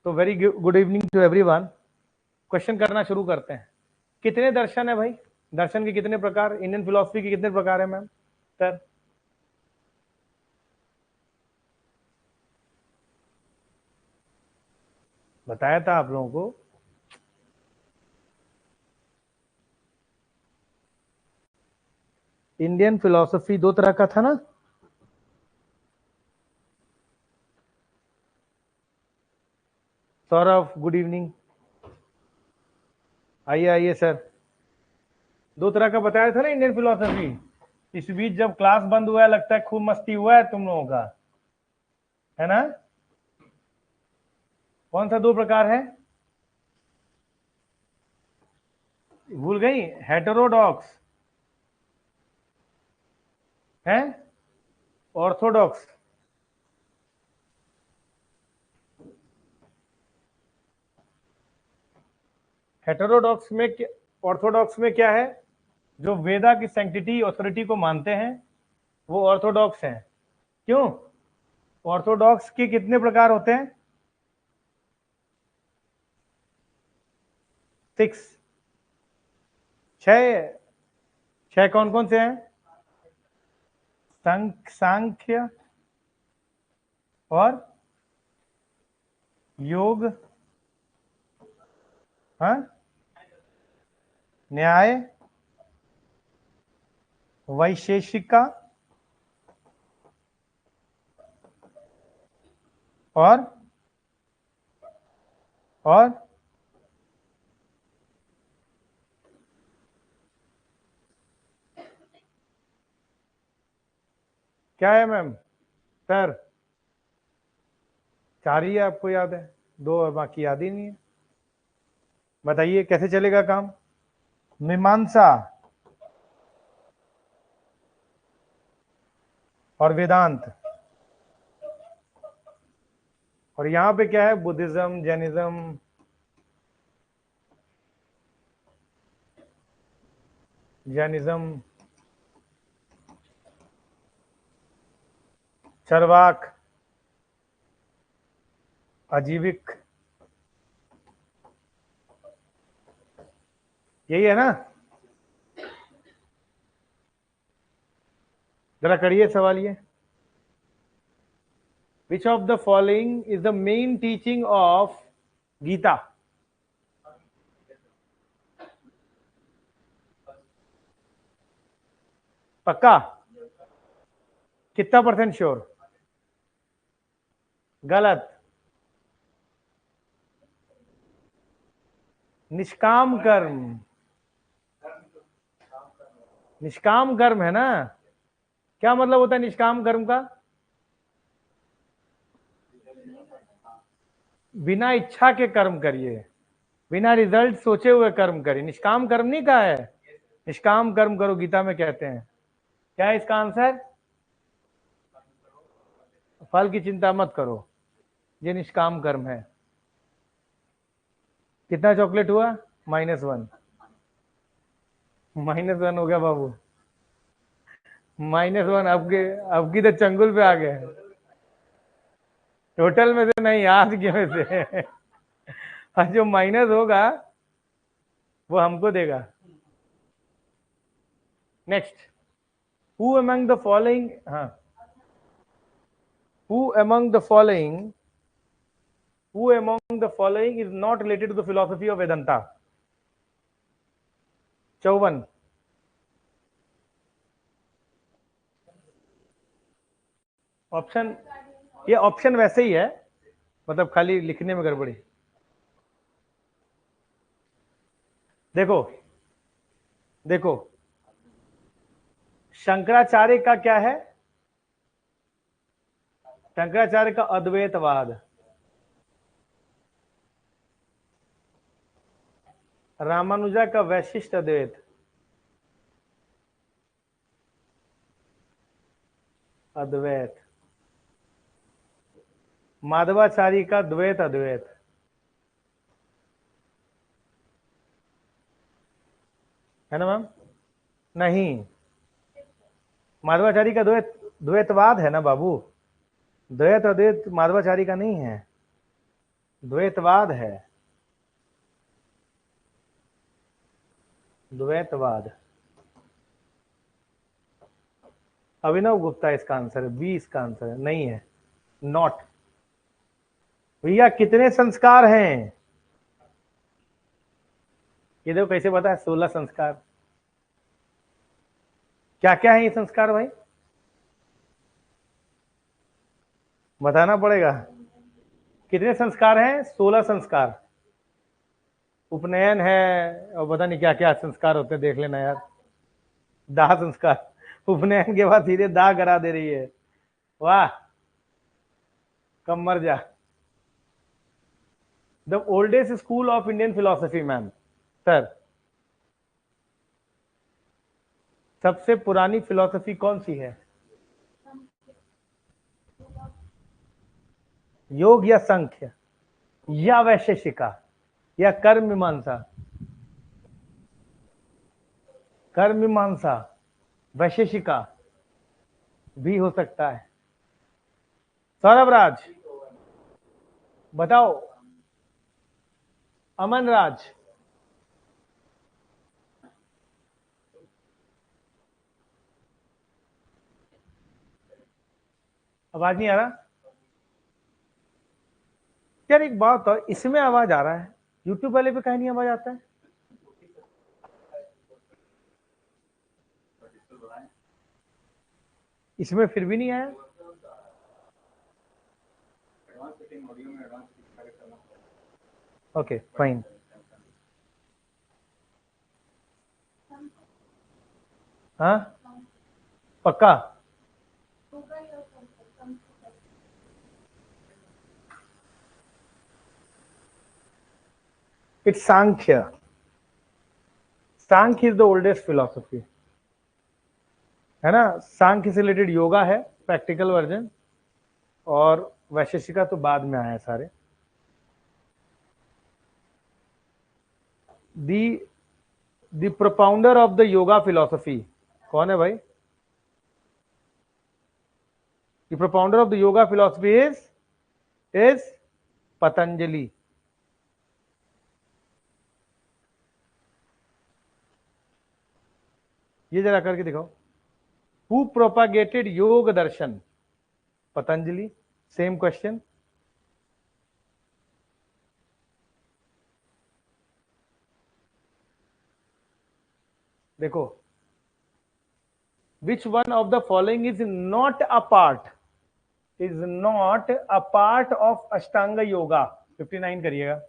तो very good evening to everyone. Question करना शुरू करते हैं। कितने दर्शन है भाई? दर्शन के कितने प्रकार? इंडियन फिलोसफी के कितने प्रकार है मैम? सर बताया था आप लोगों को। इंडियन फिलोसफी दो तरह का था ना। सौरभ गुड इवनिंग, आइए आइए सर। दो तरह का बताया था ना इंडियन फिलोसफी। इस बीच जब क्लास बंद हुआ है, लगता है खूब मस्ती हुआ है तुम लोगों का, है ना? कौन सा दो प्रकार है? भूल गई? हेटेरोडॉक्स है, ऑर्थोडॉक्स। हेटेरोडॉक्स में ऑर्थोडॉक्स में क्या है? जो वेदा की सैंक्टिटी ऑथोरिटी को मानते हैं वो ऑर्थोडॉक्स हैं। क्यों? ऑर्थोडॉक्स के कितने प्रकार होते हैं? 6। 6। 6 कौन कौन से हैं? सांख्य और योग, हाँ, न्याय, वैशेषिका और क्या है मैम? सर 4 ही आपको याद है, 2 और बाकी याद ही नहीं है। बताइए कैसे चलेगा काम? मीमांसा और वेदांत। और यहां पे क्या है? बुद्धिज्म, जैनिज्म, चरवाक, अजीविक, यही है ना? जरा करिए सवाल ये। Which of the following is the main teaching of Gita? पक्का? कितना % श्योर? गलत। निष्काम कर्म। निष्काम कर्म है ना? क्या मतलब होता है निष्काम कर्म का? बिना इच्छा के कर्म करिए, बिना रिजल्ट सोचे हुए कर्म करिए। निष्काम कर्म नहीं कहा है, निष्काम कर्म करो गीता में कहते हैं। क्या है इसका आंसर? फल की चिंता मत करो, ये निष्काम कर्म है। कितना चॉकलेट हुआ? -1। -1 हो गया बाबू। -1 अब की तो चंगुल पे आ गए। टोटल में से नहीं, आज के में से। और जो माइनस होगा वो हमको देगा। Next, who among the following, हाँ, who among the following who among the following is not related to the philosophy of Vedanta? 54। Option, ये ऑप्शन वैसे ही है, मतलब खाली लिखने में गड़बड़ी। देखो देखो, शंकराचार्य का क्या है? शंकराचार्य का अद्वैतवाद। रामानुजा का वैशिष्ट अद्वैत। अद्वैत। माधवाचार्य का द्वैत अद्वैत, है ना मैम? नहीं, माधवाचार्य का द्वैत द्वैतवाद है ना बाबू। द्वैत अद्वैत माधवाचार्य का नहीं है। द्वैतवाद है, द्वैतवाद। अभिनव गुप्ता इसका आंसर है, बी इसका आंसर है, नहीं है, नॉट। भैया कितने संस्कार हैं? ये देखो कैसे बता है, 16 संस्कार। क्या क्या है ये संस्कार भाई, बताना पड़ेगा। कितने संस्कार हैं? 16 संस्कार। उपनयन है और पता नहीं क्या क्या संस्कार होते हैं, देख लेना यार। दाह संस्कार, उपनयन के बाद सीधे दाह करा दे रही है, वाह, कम मर जा। The oldest school of Indian philosophy ma'am, sir सबसे पुरानी फिलोसफी कौन सी है? योग या संख्य या वैशेषिका या कर्म मीमांसा? कर्म मीमांसा, वैशेषिका भी हो सकता है। सौरभ राज बताओ, अमन राज, आवाज नहीं आ रहा यार? एक बात तो इसमें आवाज आ रहा है, यूट्यूब वाले पे कहीं नहीं आवाज आता है? इसमें फिर भी नहीं आया। Okay fine. हाँ पक्का। It's Sankhya. Sankhya is the oldest philosophy, है ना। सांख्य से रिलेटेड योगा है, प्रैक्टिकल वर्जन, और वैशेषिका तो बाद में आया सारे। The propounder of the yoga philosophy कौन है भाई? The propounder of the yoga philosophy is Patanjali. ये जरा करके दिखाओ, हु प्रोपागेटेड योग दर्शन? पतंजलि। Same question. देखो, which one of the following is not a part of अष्टांग योगा? 59 करिएगा।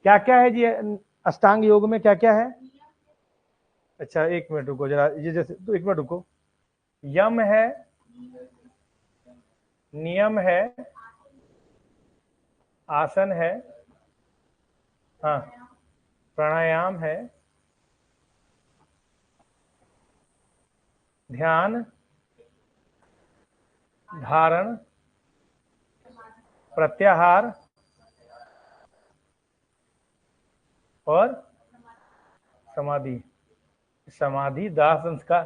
क्या क्या है जी अष्टांग योग में, क्या क्या है? अच्छा एक मिनट रुको जरा, ये जैसे तो एक मिनट रुको। यम है, नियम है, आसन है, हाँ, प्राणायाम है, ध्यान, धारण, प्रत्याहार और समाधि। समाधि दाह संस्कार,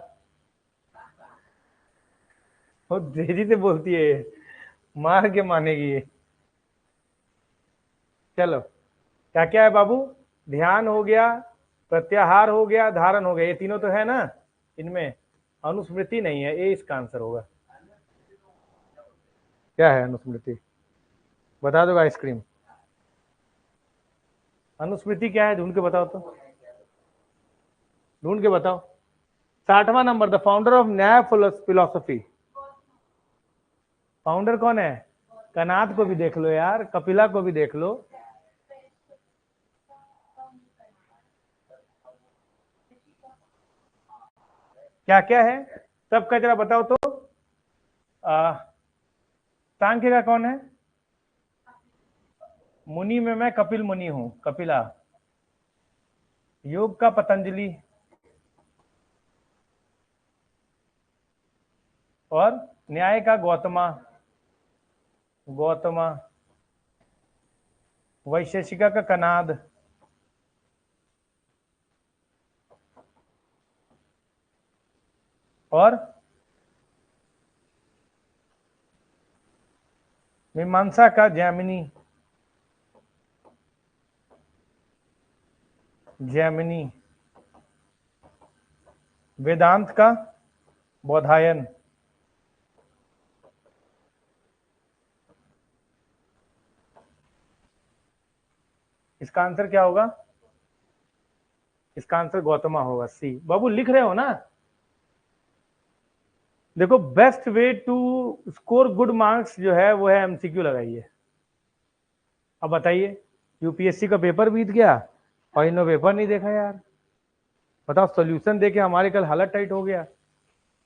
बहुत तेजी से बोलती है ये, मार के मानेगी ये। चलो क्या क्या है बाबू? ध्यान हो गया, प्रत्याहार हो गया, धारण हो गया, ये तीनों तो है ना। इनमें अनुस्मृति नहीं है, ये इसका आंसर होगा। क्या है अनुस्मृति? बता दो आइसक्रीम। अनुस्मृति क्या है, ढूंढ के बताओ तो, ढूंढ के बताओ। 60वां नंबर, द फाउंडर ऑफ न्याय फिलोसफी। फाउंडर कौन है? कनाद को भी देख लो यार, कपिला को भी देख लो। क्या क्या है सबका जरा बताओ तो। सांख्य का कौन है? मुनि में मैं कपिल मुनि हूं, कपिला। योग का पतंजलि और न्याय का गौतमा, गौतमा, वैशेषिका का कनाद, और मीमांसा का जैमिनी, जैमिनी, वेदांत का बौधायन। इसका आंसर क्या होगा? इसका आंसर गौतमा होगा, सी। बाबू लिख रहे हो ना? देखो, best way to score good marks जो है वो है एमसीक्यू लगाइए। अब बताइए, यूपीएससी का पेपर बीत गया और इन्हों पेपर नहीं देखा यार। बताओ, सोल्यूशन देके हमारे कल हालत टाइट हो गया।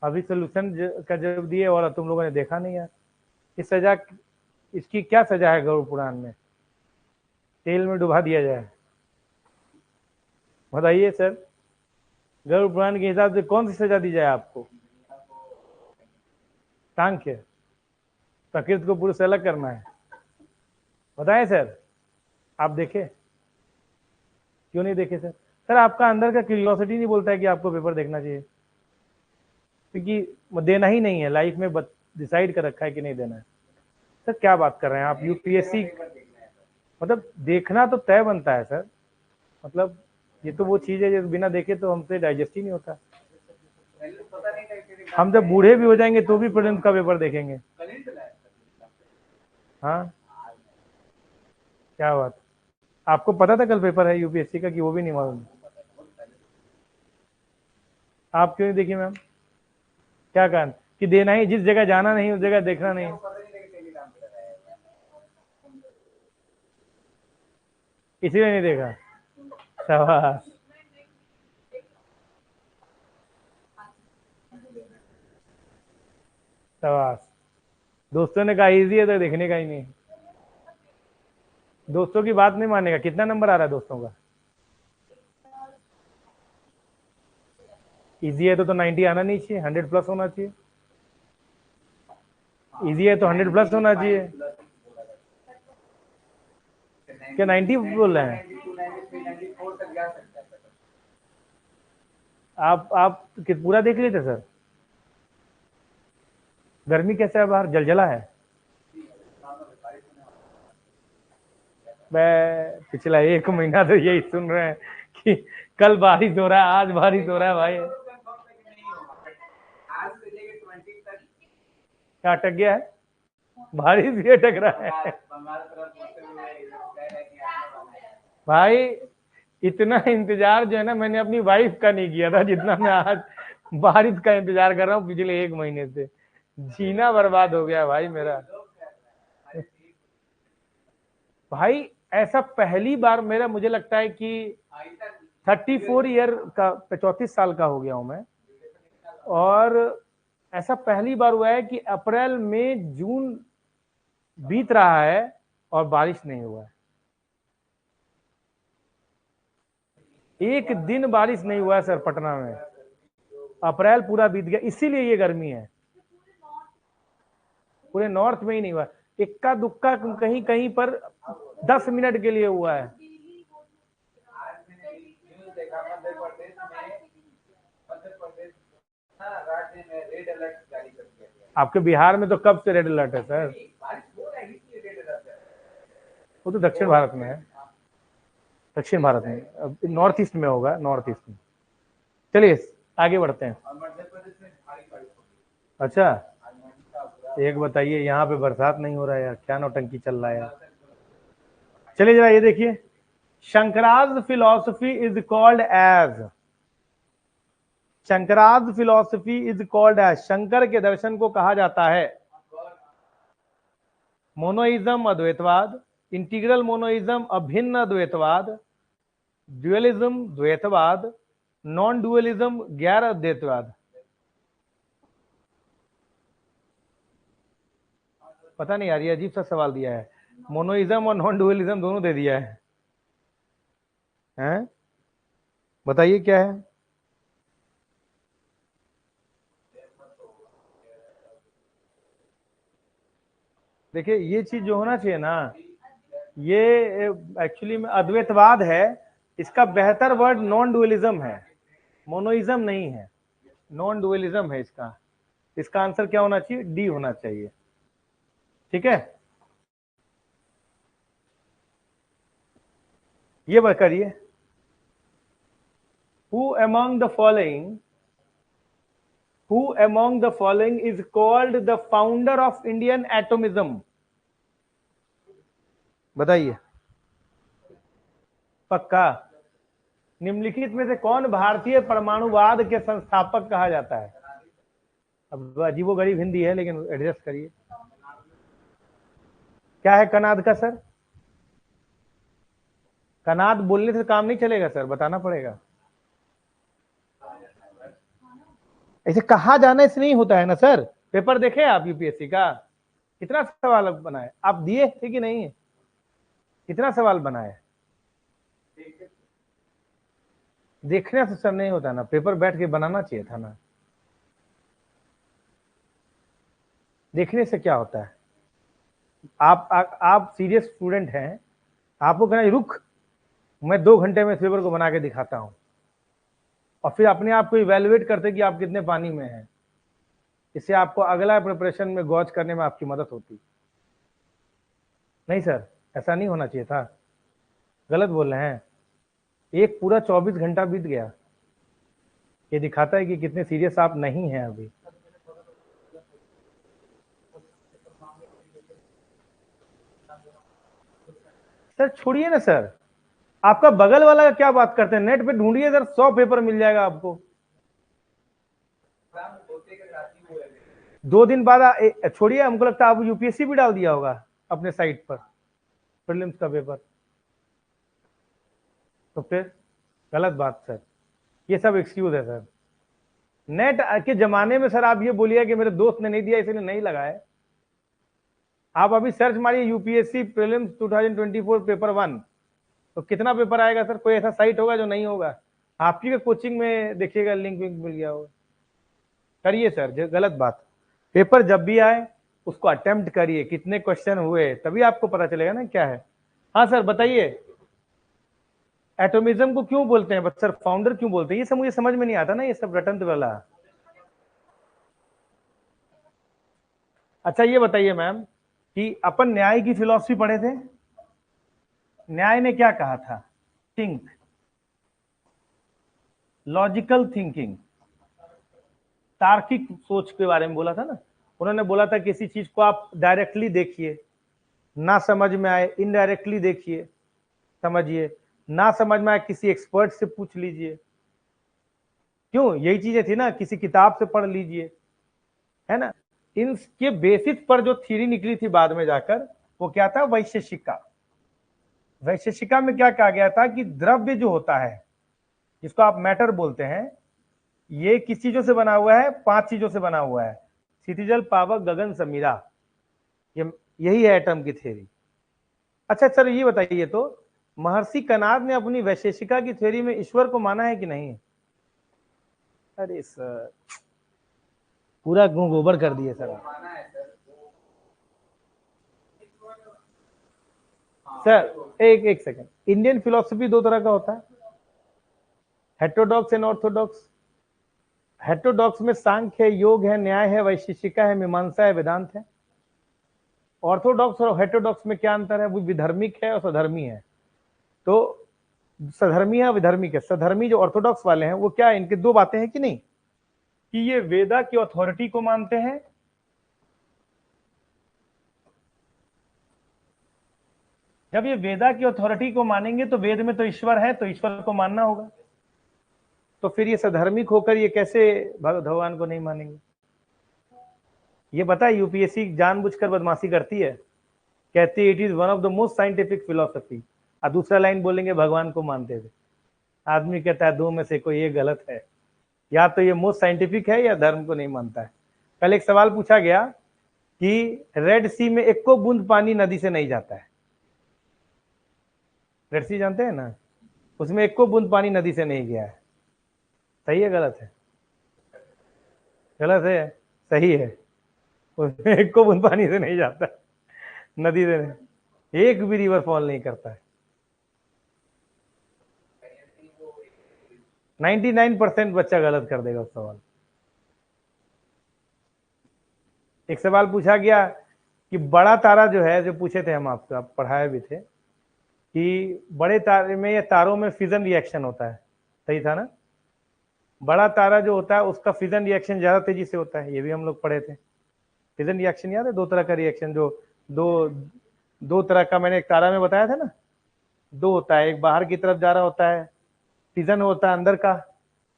अभी सोल्यूशन का जब दिए और तुम लोगों ने देखा नहीं यार। इस सजा, इसकी क्या सजा है गरुड़ पुराण में? तेल में डुबा दिया जाए? बताइए सर, गरुड़ पुराण के हिसाब से कौन सी सजा दी जाए आपको? सांख्य, प्रकृति को पुरुष से अलग करना है। बताएं सर, आप देखे? क्यों नहीं देखे सर? सर आपका अंदर का क्यूरियोसिटी नहीं बोलता है कि आपको पेपर देखना चाहिए, क्योंकि देना ही नहीं है लाइफ में, डिसाइड कर रखा है कि नहीं देना है। सर क्या बात कर रहे हैं आप? यूपीएससी मतलब देखना तो तय बनता है सर। मतलब ये तो वो चीज है जो बिना देखे तो हमसे डाइजेस्ट ही नहीं होता। हम जब बूढ़े भी हो जाएंगे तो भी प्रीलिम्स का पेपर देखेंगे। हाँ, क्या बात? आपको पता था कल पेपर है यूपीएससी का कि वो भी नहीं मालूम? आप क्यों नहीं देखी मैम? क्या कारण? कि देना ही, जिस जगह जाना नहीं उस जगह देखना नहीं। इसीलिए नहीं देखा। शाबाश। शाबाश। दोस्तों ने कहा इजी है तो देखने का ही नहीं। दोस्तों की बात नहीं मानेगा। कितना नंबर आ रहा है दोस्तों का? इजी है तो 90 आना नहीं चाहिए, 100 प्लस होना चाहिए। इजी है तो 100 प्लस होना चाहिए। क्या 90 बोल रहे हैं? आप पूरा देख लिए थे सर? गर्मी कैसा है बाहर? जलजला है? मैं पिछला 1 महीना तो यही सुन रहे हैं कि कल बारिश हो रहा है, आज बारिश हो रहा है। भाई क्या अटक गया है? बारिश भी अटक रहा है भाई। इतना इंतजार जो है ना, मैंने अपनी वाइफ का नहीं किया था जितना मैं आज बारिश का इंतजार कर रहा हूँ पिछले 1 महीने से। जीना बर्बाद हो गया भाई मेरा। भाई ऐसा पहली बार मेरा, मुझे लगता है कि 34 ईयर का, 34 साल का हो गया हूं मैं, और ऐसा पहली बार हुआ है कि अप्रैल में जून बीत रहा है और बारिश नहीं हुआ है। एक दिन बारिश नहीं हुआ है सर पटना में। अप्रैल पूरा बीत गया, इसीलिए ये गर्मी है। पूरे नॉर्थ में ही नहीं हुआ, इक्का दुक्का कहीं कहीं पर 10 मिनट के लिए हुआ है। आपके बिहार में तो कब से रेड अलर्ट है सर? वो तो दक्षिण भारत में है। दक्षिण भारत में, नॉर्थ ईस्ट में होगा, नॉर्थ ईस्ट में। चलिए आगे बढ़ते हैं। अच्छा, एक बताइए, यहाँ पे बरसात नहीं हो रहा है यार, क्या नौटंकी चल रहा है यार। चलिए जरा ये देखिए, Shankara's philosophy is called as, Shankara's philosophy is called as, Shankar के दर्शन को कहा जाता है मोनोइज्म अद्वैतवाद, इंटीग्रल मोनोइज्म अभिन्न अद्वैतवाद, ड्यूअलिज्म द्वैतवाद, नॉन ड्यूअलिज्म गैर अद्वैतवाद। पता नहीं यार, ये अजीब सा सवाल दिया है। मोनोइज्म और नॉन ड्यूअलिज्म दोनों दे दिया है, हैं? बताइए क्या है? देखिए ये चीज जो होना चाहिए ना, ये एक्चुअली में अद्वैतवाद है। इसका बेहतर वर्ड नॉन डुअलिज्म है, मोनोइज्म नहीं है, नॉन डुअलिज्म है इसका। इसका आंसर क्या होना चाहिए? डी होना चाहिए। ठीक है, ये बात करिए। Who among the following is called the founder of Indian atomism? बताइए। पक्का? निम्नलिखित में से कौन भारतीय परमाणुवाद के संस्थापक कहा जाता है? अब अजीबो गरीब हिंदी है लेकिन एडजस्ट करिए। क्या है कनाद का सर? कनाद बोलने से काम नहीं चलेगा सर, बताना पड़ेगा। ऐसे कहा जाने से नहीं होता है ना सर। पेपर देखे आप यूपीएससी का? कितना सवाल बनाए आप, दिए थे कि नहीं? कितना सवाल बनाए? देखने से सर नहीं होता ना, पेपर बैठ के बनाना चाहिए था ना। देखने से क्या होता है? आप सीरियस स्टूडेंट हैं, आपको कहना रुक, मैं 2 घंटे में इस पेपर को बना के दिखाता हूं, और फिर अपने आप को इवेल्युएट करते कि आप कितने पानी में हैं। इससे आपको अगला प्रिपरेशन में गौज करने में आपकी मदद होती। नहीं सर, ऐसा नहीं होना चाहिए था, गलत बोल रहे हैं। एक पूरा 24 घंटा बीत गया, ये दिखाता है कि कितने सीरियस आप नहीं हैं अभी। सर छोड़िए ना सर, आपका बगल वाला का क्या बात करते हैं, नेट पे ढूंढिए सर, 100 पेपर मिल जाएगा आपको। 2 दिन बाद छोड़िए, हमको लगता है आप यूपीएससी भी डाल दिया होगा अपने साइट पर, प्रीलिम्स का पेपर। तो फिर गलत बात सर, ये सब एक्सक्यूज है सर। नेट के जमाने में सर आप ये बोलिए कि मेरे दोस्त ने नहीं दिया इसलिए नहीं लगाए। आप अभी सर्च मारिए यूपीएससी प्रीलिम्स 2024 पेपर 1, तो कितना पेपर आएगा सर? कोई ऐसा साइट होगा जो नहीं होगा? आपकी का कोचिंग में देखिएगा, लिंक विंक मिल गया होगा। करिए सर, गलत बात। पेपर जब भी आए उसको अटेम्प्ट करिए, कितने क्वेश्चन हुए तभी आपको पता चलेगा ना क्या है। हाँ सर बताइए, एटोमिज्म को क्यों बोलते हैं सर, फाउंडर क्यों बोलते हैं? ये सब मुझे समझ में नहीं आता ना, ये सब रटंत वाला। अच्छा ये बताइए मैम कि अपन न्याय की फिलॉसफी पढ़े थे, न्याय ने क्या कहा था? थिंक, लॉजिकल थिंकिंग, तार्किक सोच के बारे में बोला था ना। उन्होंने बोला था किसी चीज को आप डायरेक्टली देखिए, ना समझ में आए इनडायरेक्टली देखिए, समझिए, ना समझ में आए किसी एक्सपर्ट से पूछ लीजिए। क्यों? यही चीजें थी ना, किसी किताब से पढ़ लीजिए, है ना। इनके बेसिस पर जो थ्योरी निकली थी बाद में जाकर, वो क्या था? वैशेषिका। वैशेषिका में क्या कहा गया था कि द्रव्य जो होता है, जिसको आप मैटर बोलते हैं, ये किस चीजों से बना हुआ है? 5 चीजों से बना हुआ है, क्षितिजल, पावक, गगन, समीरा। यही है एटम की थ्योरी। अच्छा सर ये बताइए तो, महर्षि कनाद ने अपनी वैशेषिका की थ्योरी में ईश्वर को माना है कि नहीं? अरे सर पूरा गुं गोबर कर दिए सर। सर एक सेकंड, इंडियन फिलोसफी 2 तरह का होता है, हेटेरोडॉक्स एंड ऑर्थोडॉक्स। हेटेरोडॉक्स में सांख्य है, योग है, न्याय है, वैशेषिका है, मीमांसा है, वेदांत है। ऑर्थोडॉक्स और हेटेरोडॉक्स में क्या अंतर है? वो विधर्मिक है और सधर्मी है। तो सधर्मी है, विधर्मिक है। सधर्मी जो ऑर्थोडॉक्स वाले हैं वो क्या है, इनके 2 बातें हैं कि नहीं, कि ये वेदा की अथॉरिटी को मानते हैं, जब ये वेदा की अथॉरिटी को मानेंगे तो वेद में तो ईश्वर है, तो ईश्वर को मानना होगा। तो फिर ये सधर्मिक होकर ये कैसे भगवान को नहीं मानेंगे? ये पता है यूपीएससी जानबूझकर बदमाशी करती है, कहती है it is one of the most scientific philosophy, और दूसरा लाइन बोलेंगे भगवान को मानते थे। आदमी कहता है 2 में से कोई एक गलत है, या तो ये मोस्ट साइंटिफिक है या धर्म को नहीं मानता है। कल एक सवाल पूछा गया कि रेड सी में 1 बूंद पानी नदी से नहीं जाता है। रेड सी जानते हैं ना, उसमें 1 बूंद पानी नदी से नहीं गया है। सही है गलत है? गलत है? सही है। उसमें एक को बूंद पानी से नहीं जाता, नदी से नहीं, एक भी रिवर फॉल नहीं करता है। 99% बच्चा गलत कर देगा उस सवाल। एक सवाल पूछा गया कि बड़ा तारा जो है, जो पूछे थे हम आपसे, आप पढ़ाए भी थे कि बड़े तारे में या तारों में फिजन रिएक्शन होता है, सही था ना? बड़ा तारा जो होता है उसका फिजन रिएक्शन ज्यादा तेजी से होता है, ये भी हम लोग पढ़े थे। फिजन रिएक्शन याद है? दो तरह का रिएक्शन, जो दो दो तरह का मैंने एक तारा में बताया था ना, दो होता है, एक बाहर की तरफ जा रहा होता है, फिजन होता है अंदर का,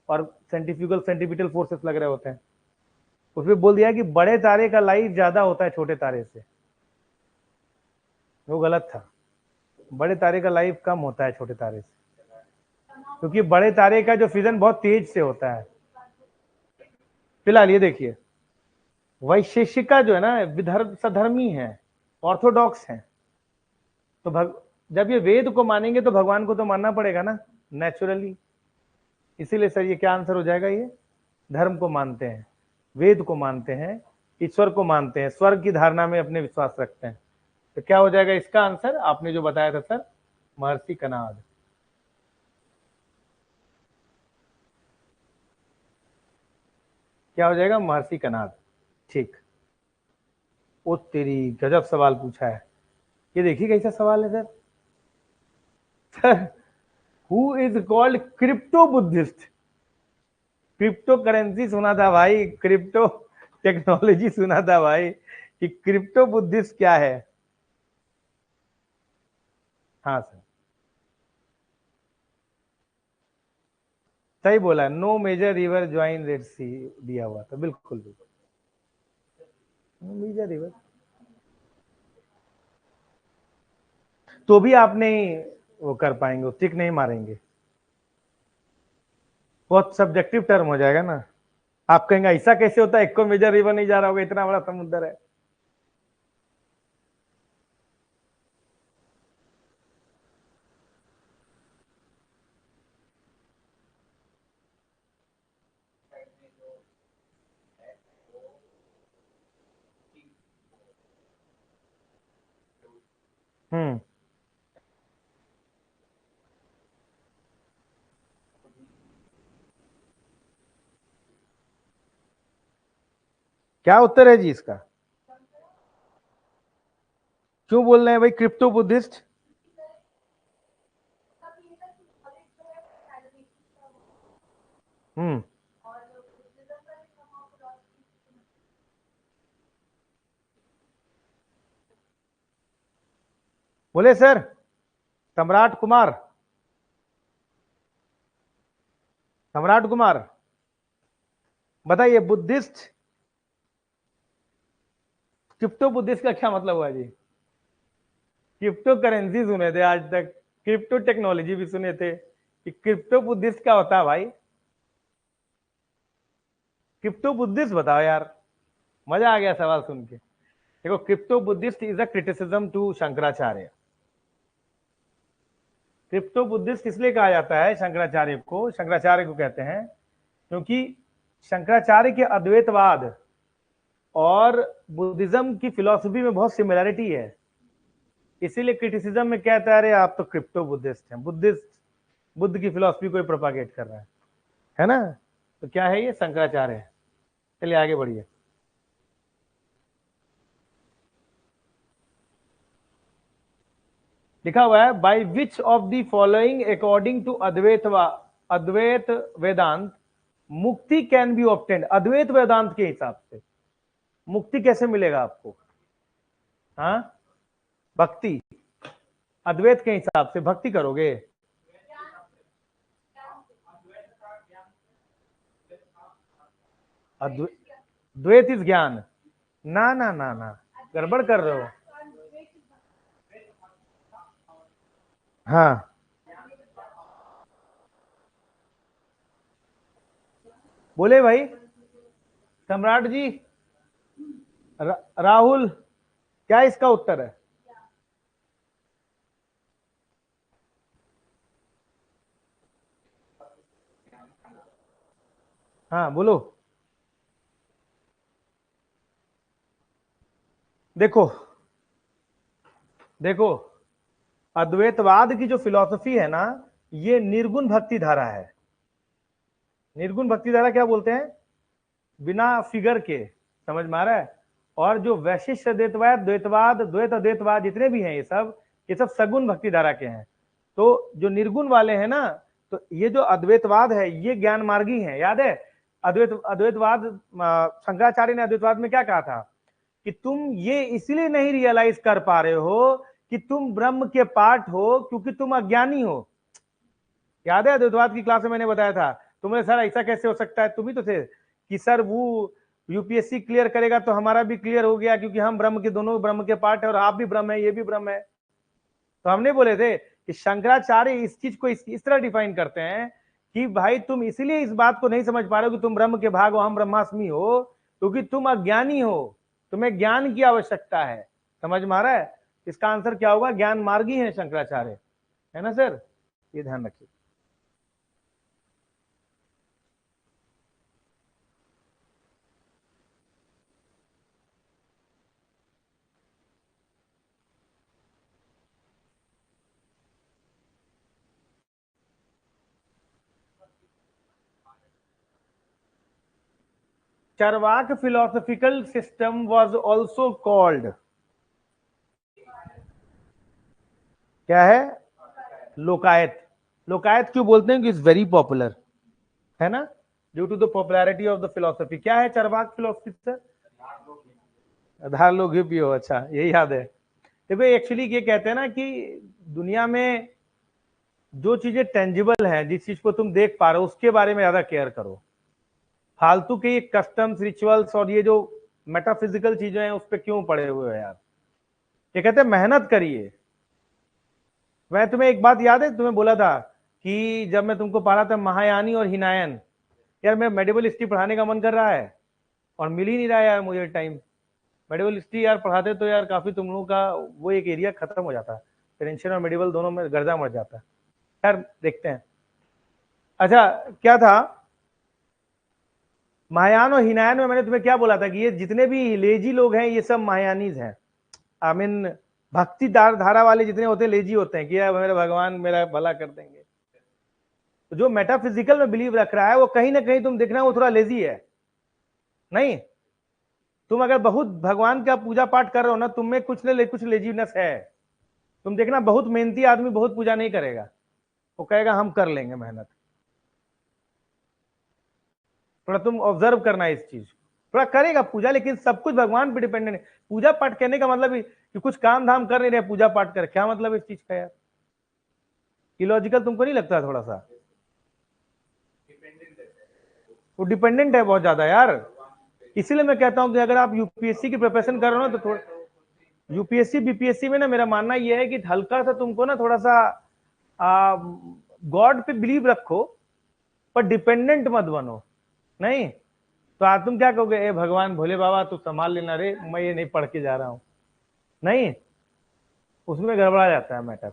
और सेंट्रीफ्यूगल सेंट्रीपिटल फोर्सेस लग रहे होते हैं। उसमें बोल दिया कि बड़े तारे का लाइफ ज्यादा होता है छोटे तारे से, वो गलत था। बड़े तारे का लाइफ कम होता है छोटे तारे से, क्योंकि बड़े तारे का जो फिजन बहुत तेज से होता है। फिलहाल ये देखिए, वैशेषिका जो है ना, विधर्म सधर्मी है, ऑर्थोडॉक्स है, तो जब ये वेद को मानेंगे तो भगवान को तो मानना पड़ेगा ना, नेचुरली। इसीलिए सर ये क्या आंसर हो जाएगा? ये धर्म को मानते हैं, वेद को मानते हैं, ईश्वर को मानते हैं, स्वर्ग की धारणा में अपने विश्वास रखते हैं। तो क्या हो जाएगा इसका आंसर? आपने जो बताया था सर, महर्षि कनाद। क्या हो जाएगा? महर्षि कनाद। ठीक। ओ तेरी, गजब सवाल पूछा है। ये देखिए कैसा सवाल है sir. Sir, who is called crypto Buddhist? Crypto currency सुना था भाई, क्रिप्टो टेक्नोलॉजी सुना था भाई, कि क्रिप्टो बुद्धिस्ट क्या है? हाँ सर, सही बोला। No major river join Red Sea दिया हुआ था, बिल्कुल बिल्कुल। नो मेजर रिवर, तो भी आप नहीं वो कर पाएंगे, टिक नहीं मारेंगे, बहुत सब्जेक्टिव टर्म हो जाएगा ना। आप कहेंगे ऐसा कैसे होता है, एक को मेजर रिवर नहीं जा रहा होगा, इतना बड़ा समुद्र है। हम्म, क्या उत्तर है जी इसका? क्यों बोल रहे हैं भाई क्रिप्टो बुद्धिस्ट? हम्म, बोले सर, सम्राट कुमार, सम्राट कुमार बताइए, बुद्धिस्ट, क्रिप्टो बुद्धिस्ट का क्या मतलब हुआ जी? क्रिप्टो करेंसी सुने थे आज तक, क्रिप्टो टेक्नोलॉजी भी सुने थे, कि क्रिप्टो बुद्धिस्ट क्या होता है भाई? क्रिप्टो बुद्धिस्ट बताओ यार, मजा आ गया सवाल सुन के। देखो, crypto Buddhist is a criticism to Shankaracharya. Crypto Buddhist इसलिए कहा जाता है शंकराचार्य को, शंकराचार्य को कहते हैं क्योंकि शंकराचार्य के अद्वैतवाद और बुद्धिज्म की फिलॉसफी में बहुत सिमिलरिटी है। इसीलिए क्रिटिसिज्म में कहता है अरे आप तो क्रिप्टो बुद्धिस्ट हैं, बुद्धिस्ट बुद्ध की फिलॉसफी को प्रोपागेट कर रहा है ना? तो क्या है ये? शंकराचार्य है। चलिए आगे बढ़िए। लिखा हुआ है, by which of the following according to Advaita Vedanta mukti can be obtained? Advaita Vedanta के हिसाब से मुक्ति कैसे मिलेगा आपको? हाँ, भक्ति। अद्वैत के हिसाब से भक्ति करोगे? द्वैत इज ज्ञान। ना ना ना ना, गड़बड़ कर रहे हो। हाँ, बोले भाई सम्राट जी, राहुल, क्या इसका उत्तर है? हाँ बोलो। देखो देखो, अद्वैतवाद की जो फिलॉसफी है ना, ये निर्गुण भक्ति धारा है। निर्गुण भक्ति धारा क्या बोलते हैं? बिना फिगर के, समझ में आ रहा है? और जो वैशिष्ट अद्वैतवाद, द्वैतवाद, द्वैत अद्वैतवाद जितने भी हैं ये सब सगुण भक्ति धारा के हैं। तो जो निर्गुण वाले हैं ना, तो ये जो अद्वैतवाद है ये ज्ञान मार्गी है। याद है अद्वैतवाद, शंकराचार्य ने अद्वैतवाद में क्या कहा था कि तुम ये इसलिए नहीं रियलाइज कर पा रहे हो कि तुम ब्रह्म के पार्ट हो क्योंकि तुम अज्ञानी हो। याद है अद्वैतवाद की क्लास में मैंने बताया था तुम्हें, सर ऐसा कैसे हो सकता है, तुम ही तो थे कि सर वो यूपीएससी क्लियर करेगा तो हमारा भी क्लियर हो गया क्योंकि हम ब्रह्म के, दोनों ब्रह्म के पार्ट है और आप भी ब्रह्म है, ये भी ब्रह्म है। तो हमने बोले थे कि शंकराचार्य इस चीज को इस तरह डिफाइन करते हैं कि भाई तुम इसलिए इस बात को नहीं समझ पा रहे हो कि तुम ब्रह्म के भाग हो, हम ब्रह्मास्मि हो, क्योंकि तुम अज्ञानी हो, तुम्हें ज्ञान की आवश्यकता है। समझ में आ रहा है? इसका आंसर क्या होगा? ज्ञान मार्गी है शंकराचार्य, है ना सर? ये ध्यान रखिए। Charvaka philosophical system was also called, क्या है? लोकायत। लोकायत क्यों बोलते हैं? कि इज वेरी पॉपुलर, है ना, due to the popularity of the philosophy. क्या है चरवाक फिलोसफी सर? आधार लोग ही पियो, अच्छा यही याद है। देखो एक्चुअली ये कहते हैं ना कि दुनिया में जो चीजें टेंजिबल हैं, जिस चीज को तुम देख पा रहे हो उसके बारे में ज्यादा केयर करो। फालतू के ये कस्टम्स, रिचुअल्स और ये जो मेटाफिजिकल चीजें हैं उस पर क्यों पड़े हुए हो यार? ये कहते हैं मेहनत करिए। मैं तुम्हें एक बात याद है, तुम्हें बोला था कि जब मैं तुमको पढ़ा था महायानी और हिनायन, यार मैं मेडिवल हिस्ट्री पढ़ाने का मन कर रहा है और मिल ही नहीं रहा है यार मुझे टाइम। मेडिवल हिस्ट्री यार पढ़ाते तो यार काफी तुम लोगों का वो एक एरिया खत्म हो जाता है, फिर एंशिएंट और मेडिवल दोनों में गर्दा मर जाता है। यार देखते हैं। अच्छा क्या था, महायान और हिनायन में मैंने तुम्हें क्या बोला था कि ये जितने भी लेजी लोग हैं ये सब महायानीज हैं। आई मीन भक्ति धारा वाले जितने होते हैं लेजी होते हैं कि यार मेरे भगवान मेरा भला कर देंगे। तो जो मेटाफिजिकल में बिलीव रख रहा है वो कहीं ना कहीं तुम देखना वो थोड़ा लेजी है। नहीं, तुम अगर बहुत भगवान का पूजा पाठ कर रहे हो ना, तुम में कुछ न कुछ लेजीनेस है। तुम देखना बहुत मेहनती आदमी बहुत पूजा नहीं करेगा, वो कहेगा हम कर लेंगे मेहनत। थोड़ा तुम ऑब्जर्व करना इस चीज, थोड़ा करेगा पूजा लेकिन सब कुछ भगवान पे डिपेंडेंट है। पूजा पाठ करने का मतलब कि कुछ काम धाम कर नहीं रहे पूजा पाठ कर, क्या मतलब इस चीज का यार? इलॉजिकल तुमको नहीं लगता थोड़ा सा? वो डिपेंडेंट है बहुत ज्यादा यार। इसीलिए मैं कहता हूं कि अगर आप यूपीएससी की प्रिपरेशन कर रहे हो ना, तो थोड़ा यूपीएससी बीपीएससी में ना मेरा मानना यह है कि हल्का सा तुमको ना थोड़ा सा गॉड पे बिलीव रखो, पर डिपेंडेंट मत बनो। नहीं तो आज तुम क्या कहोगे, ए भगवान भोले बाबा तू संभाल लेना रे, मैं ये नहीं पढ़ के जा रहा हूं। नहीं, उसमें गड़बड़ा जाता है मैटर।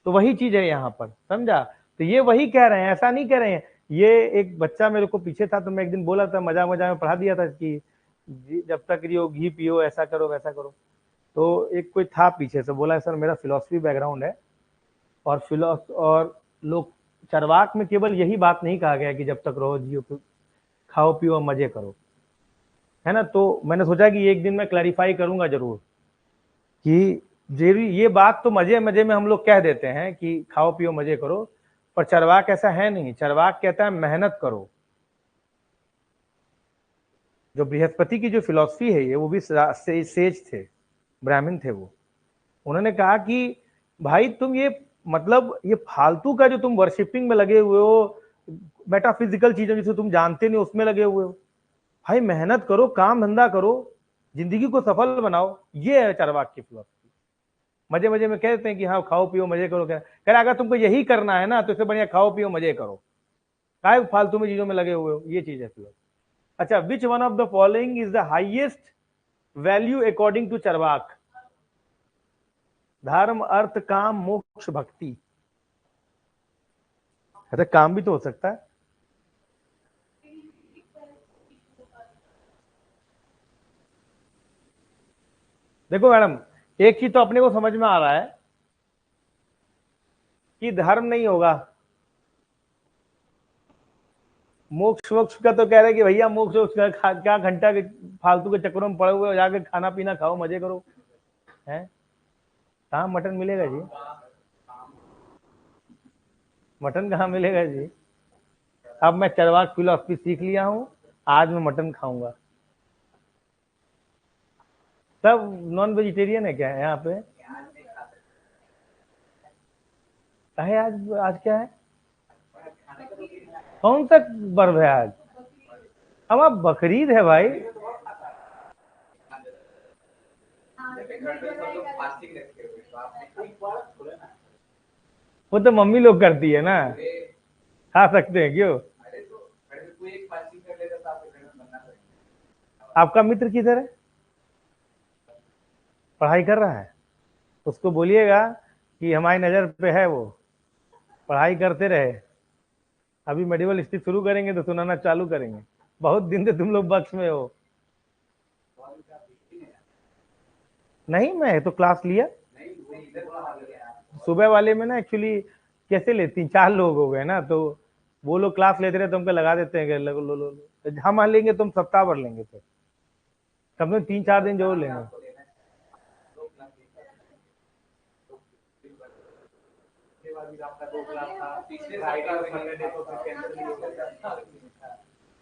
तो वही चीज है यहाँ पर, समझा? तो ये वही कह रहे हैं, ऐसा नहीं कह रहे हैं। ये एक बच्चा मेरे को पीछे था तो मैं एक दिन बोला था, मजा मजा में पढ़ा दिया था कि जब तक रियो घी पियो, ऐसा करो वैसा करो। तो एक कोई था पीछे से बोला, सर मेरा फिलोसफी बैकग्राउंड है और लोग, चरवाक में केवल यही बात नहीं कहा गया कि जब तक रहो जियो खाओ पियो मजे करो, है ना? तो मैंने सोचा कि एक दिन मैं क्लैरिफाई करूंगा जरूर कि ये बात तो मजे मजे में हम लोग कह देते हैं कि खाओ पियो मजे करो, पर चरवाक ऐसा है नहीं। चरवाक कहता है मेहनत करो। जो बृहस्पति की जो फिलॉसफी है ये, वो भी सेज थे, ब्राह्मण थे वो। उन्होंने कहा कि भाई तुम ये मतलब ये फालतू का जो तुम वर्शिपिंग में लगे हुए हो, मेटाफिजिकल चीजों जिसे तुम जानते नहीं उसमें लगे हुए हो, भाई मेहनत करो, काम धंधा करो, जिंदगी को सफल बनाओ। ये है चरवाक की फिलॉसफी। मजे मजे में कहते हैं कि हाँ खाओ पियो मजे करो, कह रहे अगर तुमको यही करना है ना तो इससे बढ़िया खाओ पियो मजे करो, काय फालतू में चीजों में लगे हुए हो। ये चीज है फिलॉसफी। अच्छा, which one of the following is the highest value according to Charvaka? Dharma artha काम मोक्ष भक्ति। अच्छा काम भी तो हो सकता है। देखो मैडम, एक चीज तो अपने को समझ में आ रहा है कि धर्म नहीं होगा, मोक्ष वोक्ष का तो कह रहे कि भैया मोक्ष वोक्ष का क्या घंटा के फालतू के चक्करों में पड़े हुए हो, जाके खाना पीना खाओ, मजे करो। हैं कहाँ मटन मिलेगा जी? मटन कहाँ मिलेगा जी? अब मैं चरवाक फिलॉसफी सीख लिया हूँ, आज मैं मटन खाऊंगा। सब नॉन वेजिटेरियन है क्या यहाँ पे? है आज, आज क्या है? कौन सा पर्व है आज? अब आप बकरीद है भाई। वो तो मम्मी लोग करती है ना, खा सकते हैं क्यों? आपका मित्र किधर है? पढ़ाई कर रहा है? उसको बोलिएगा कि हमारी नजर पे है, वो पढ़ाई करते रहे। अभी मेडिवल हिस्ट्री शुरू करेंगे तो सुनाना चालू करेंगे। बहुत दिन से तुम लोग बक्स में हो। नहीं, मैं तो क्लास लिया सुबह वाले में ना। एक्चुअली कैसे ले, 3-4 लोग हो गए ना, तो वो लोग क्लास लेते रहे तो हमको लगा देते हैं कि लो लो लो, हम लेंगे तुम सप्ताह भर लेंगे, फिर कम से कम 3-4 दिन जरूर लेंगे।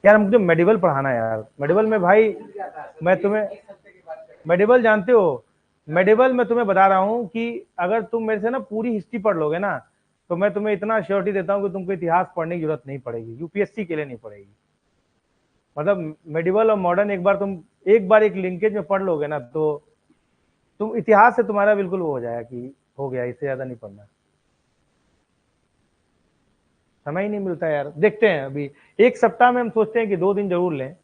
यार मुझे मेडिवल पढ़ाना है यार, मेडिवल में भाई मैं तुम्हें, मेडिवल जानते हो? मेडिवल में तुम्हें बता रहा हूँ कि अगर तुम मेरे से ना पूरी हिस्ट्री पढ़ लोगे ना, तो मैं तुम्हें इतना श्योरिटी देता हूँ कि तुमको इतिहास पढ़ने की जरूरत नहीं पड़ेगी, यूपीएससी के लिए नहीं पड़ेगी। मतलब मेडिवल और मॉडर्न एक बार तुम एक लिंकेज में पढ़ लोगे ना, तो तुम इतिहास से तुम्हारा बिल्कुल वो हो जाएगा कि हो गया, इससे ज्यादा नहीं पढ़ना। समय ही नहीं मिलता यार। देखते हैं, अभी एक सप्ताह में हम सोचते हैं कि 2 दिन जरूर लें,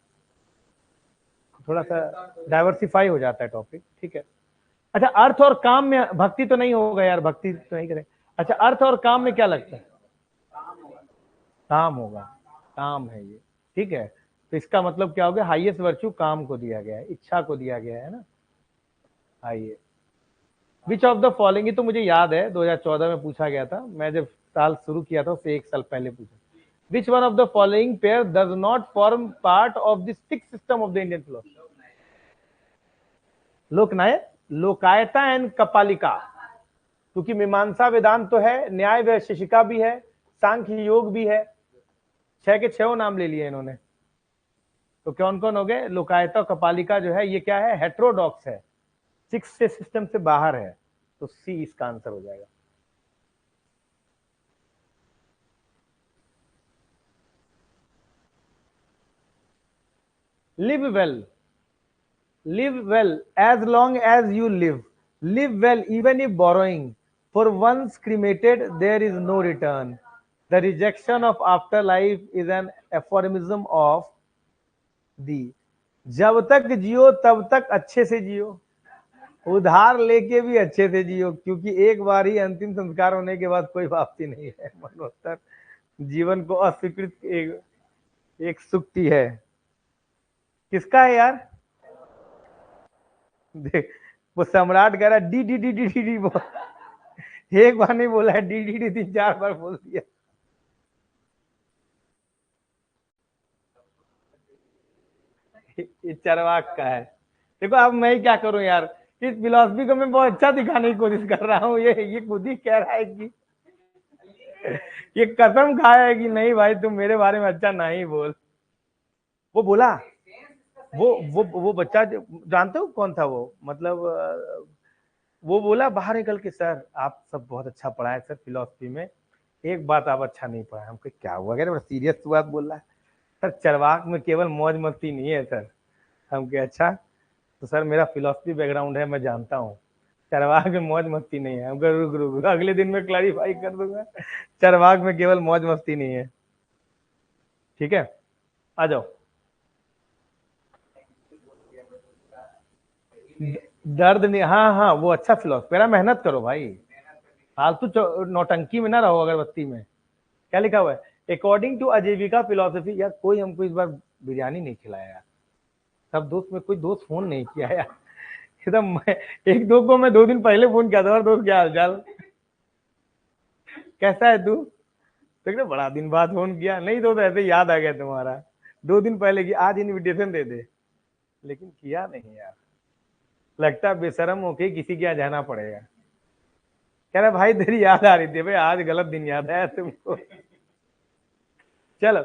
थोड़ा सा डाइवर्सिफाई हो जाता है टॉपिक। ठीक है। अच्छा, अर्थ और काम में भक्ति तो नहीं होगा यार, भक्ति तो नहीं करें। अच्छा, अर्थ और काम में क्या लगता है? काम होगा, काम है ये। ठीक है, तो इसका मतलब क्या हो गया? हाईएस्ट वर्च्यू काम को दिया गया है, इच्छा को दिया गया है ना। आइए, विच ऑफ द फॉलोइंग, ये तो मुझे याद है 2014 में पूछा गया था, मैं जब साल शुरू किया था उससे 1 साल पहले पूछा। Which one of the following pair does not form part of the six system of the Indian philosophy? Loknayak, Lokayata and Kapalika. क्योंकि मीमांसा वेदांत तो है, न्याय वैशेषिका भी है, सांख्य योग भी है, 6 के 6 नाम ले लिए इन्होंने। तो कौन कौन हो गए? लोकायता कपालिका जो है ये क्या है? हेट्रोडॉक्स है, सिक्स से सिस्टम से बाहर है। तो सी इसका आंसर हो जाएगा। Live well, live well as long as you live well even if borrowing, for once cremated there is no return, the rejection of afterlife is an aphorism of the, जब तक जियो तब तक अच्छे से जियो, उधार लेके भी अच्छे से जियो, क्योंकि एक बार ही अंतिम संस्कार होने के बाद कोई वापसी नहीं है। मनोत्तर जीवन को अस्वीकृत एक सुक्ति है। किसका है यार? देख, वो सम्राट कह रहा है D D D D D D, एक बार नहीं बोला है, डी डी डी 3-4 बार बोल दिया। ये चरवाक का है। देखो अब मैं क्या करूं यार, इस फिलॉसफी को मैं बहुत अच्छा दिखाने की कोशिश कर रहा हूँ, ये खुद ही कह रहा है कि ये कसम खाया है कि नहीं भाई तुम मेरे बारे में अच्छा नहीं बोल। वो बोला, वो बच्चा जानते हो कौन था वो? मतलब वो बोला बाहर निकल के, सर आप सब बहुत अच्छा पढ़ाए सर फिलॉसफी में, एक बात आप अच्छा नहीं पढ़ाए। हमको क्या हुआ, बड़ा सीरियस बात बोल रहा है। सर चरवाक में केवल मौज मस्ती नहीं है सर। हम कहे अच्छा, तो सर मेरा फिलॉसफी बैकग्राउंड है, मैं जानता हूँ चरवाक में मौज मस्ती नहीं है। हम कहे रुक रुक रुक, अगले दिन में क्लैरिफाई कर दूंगा, चरवाक में केवल मौज मस्ती नहीं है। ठीक है, आ जाओ। दर्द नहीं, हाँ हाँ वो अच्छा फिलॉसफी है, मेहनत करो भाई, फालतू नौटंकी में ना रहो अगरबत्ती में। क्या लिखा हुआ है? अकॉर्डिंग टू आजीविका फिलोसफी। यार कोई हमको इस बार बिरयानी नहीं खिलाया यार, सब दोस्त में कोई दोस्त फोन नहीं किया यार। एकदम एक दो को मैं 2 दिन पहले फोन किया था, और दोस्त क्या हालचाल, कैसा है तू, तो बड़ा दिन बाद फोन किया, नहीं तो ऐसे याद आ गया तुम्हारा, 2 दिन पहले की, आज इनविटेशन दे दे, लेकिन किया नहीं यार, लगता बेशरम होके किसी के यहाँ जाना पड़ेगा। कह रहा भाई तेरी याद आ रही थी, भाई आज गलत दिन याद आया तुमको। चलो,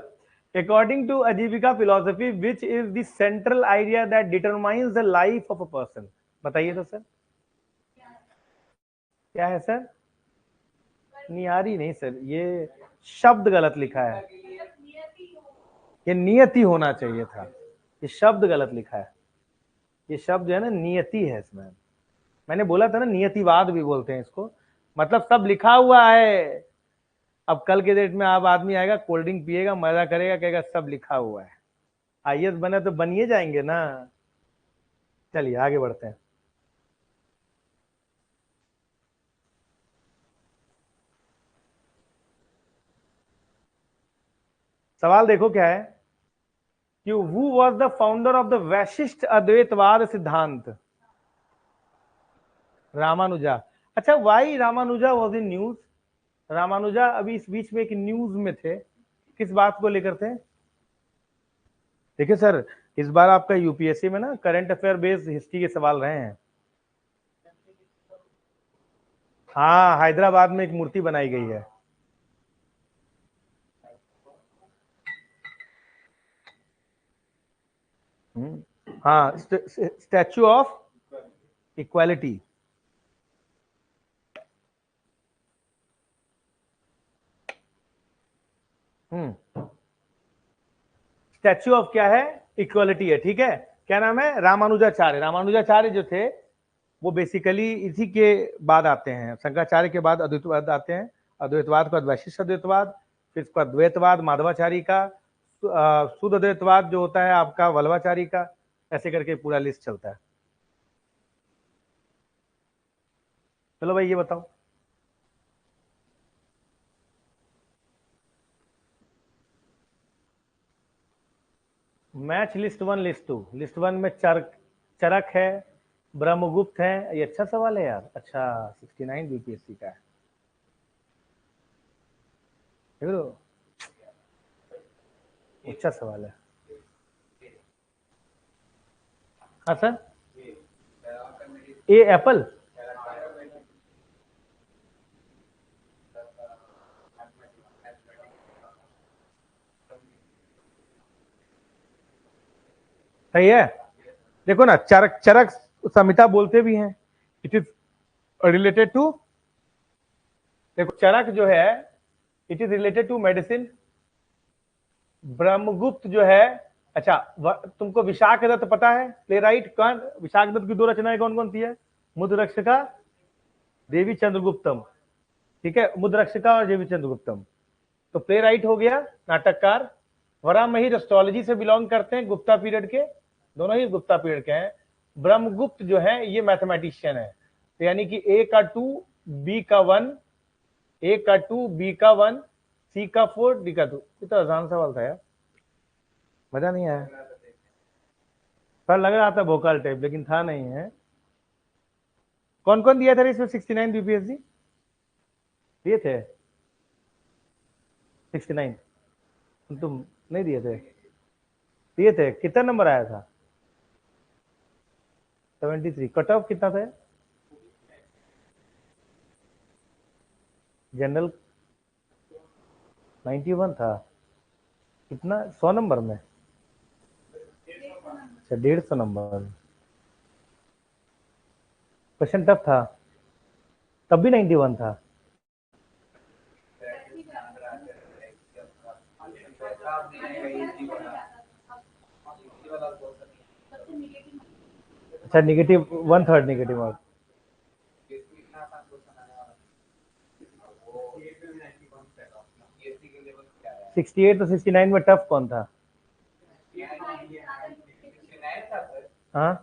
अकॉर्डिंग टू अजीविका philosophy which is the central idea that determines the life of a person, बताइए तो सर क्या है सर? निहारी नहीं सर, ये शब्द गलत लिखा है, ये नियति होना चाहिए था, ये शब्द गलत लिखा है, ये शब्द जो है ना नियति है इसमें, मैंने बोला था ना नियतिवाद भी बोलते हैं इसको, मतलब सब लिखा हुआ है। अब कल के डेट में आप आदमी आएगा, कोल्ड ड्रिंक पिएगा, मजा करेगा, कहेगा सब लिखा हुआ है, आईएएस बने तो बनिए जाएंगे ना। चलिए आगे बढ़ते हैं। सवाल देखो क्या है कि who was the founder of the Vishisht Advaitavad सिद्धांत? रामानुजा। अच्छा, why Ramanuja was in news? Ramanuja अभी इस बीच में एक न्यूज में थे, किस बात को लेकर थे? देखिए सर, इस बार आपका यूपीएससी में ना करंट अफेयर बेस्ड हिस्ट्री के सवाल रहे हैं। हाँ, हैदराबाद में एक मूर्ति बनाई गई है। हाँ, statue of equality. Statue of क्या है? इक्वालिटी है, ठीक है। क्या नाम है? रामानुजाचार्य। रामानुजाचार्य जो थे वो बेसिकली इसी के बाद आते हैं, शंकराचार्य के बाद अद्वैतवाद आते हैं, अद्वैतवाद के बाद वैशिष्ट अद्वैतवाद, फिर इसका द्वैतवाद माधवाचारी का, शुद्ध अद्वैतवाद जो होता है आपका वल्लभाचारी का, ऐसे करके पूरा लिस्ट चलता है। चलो भाई ये बताओ, मैच लिस्ट 1 लिस्ट 2। लिस्ट 1 में चरक है, ब्रह्मगुप्त है, ये अच्छा सवाल है यार, अच्छा 69 बीपीएससी का है, देख लो, अच्छा सवाल है। हाँ सर, ए एप्पल, सही है। देखो ना, चरक चरक संहिता बोलते भी हैं, इट इज रिलेटेड टू, देखो चरक जो है it is related to medicine. Brahmagupta जो है, अच्छा तुमको विशाख दत्त पता है प्ले राइट? कौन विशाख दत्त की 2 रचनाएं कौन कौन सी है? मुद्रक्षका, देवी चंद्रगुप्तम, ठीक है, मुद्रक्षका और देवी चंद्रगुप्तम। तो प्ले राइट हो गया, नाटककार। वरामहिर एस्ट्रोलॉजी से बिलोंग करते हैं, गुप्ता पीरियड के, दोनों ही गुप्ता पीरियड के हैं। ब्रह्मगुप्त जो है ये मैथमेटिशियन है, तो यानी कि ए का 2, बी का 1, ए का 2, बी का 1, सी का 4, डी का 2। ये तो आसान सवाल था यार, मजा नहीं आया? पर लग रहा था भोकाल टाइप, लेकिन था नहीं है। कौन कौन दिया था इसमें 69 बीपीएससी दिए थे? 69 तुम नहीं दिए थे? दिए थे, कितना नंबर आया था? 73। कट ऑफ कितना था? जनरल 91 था, कितना 100 नंबर में? अच्छा 150 नंबर। क्वेश्चन टफ था, तब भी 91 था। अच्छा नेगेटिव 1/3 नेगेटिव मार्क। सिक्सटी 68 तो 69 में टफ कौन था? हाँ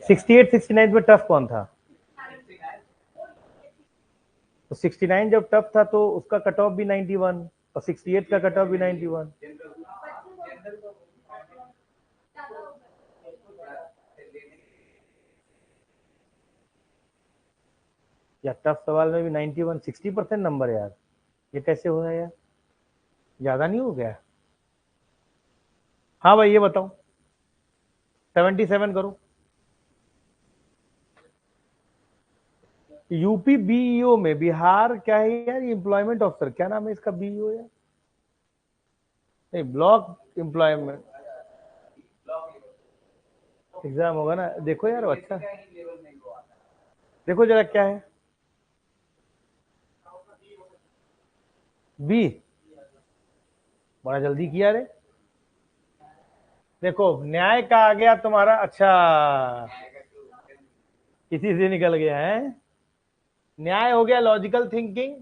68 69 में टफ कौन था? तो 69 जब टफ था तो उसका कट ऑफ भी 91 और 68 का कट ऑफ भी 91। या टफ सवाल में भी 91 60% नंबर है यार, ये कैसे हो रहा है यार, ज्यादा नहीं हो गया? हाँ भाई ये बताओ, 77 करो। यूपी बीईओ में, बिहार क्या है यार, एम्प्लॉयमेंट ऑफिसर, क्या नाम है इसका बीईओ यार? नहीं, ब्लॉक एम्प्लॉयमेंट एग्जाम होगा ना, देखो यार अच्छा, देखो जरा क्या है बी, बड़ा जल्दी किया रे। देखो न्याय का आ गया तुम्हारा, अच्छा किसी से निकल गया है, न्याय हो गया लॉजिकल थिंकिंग,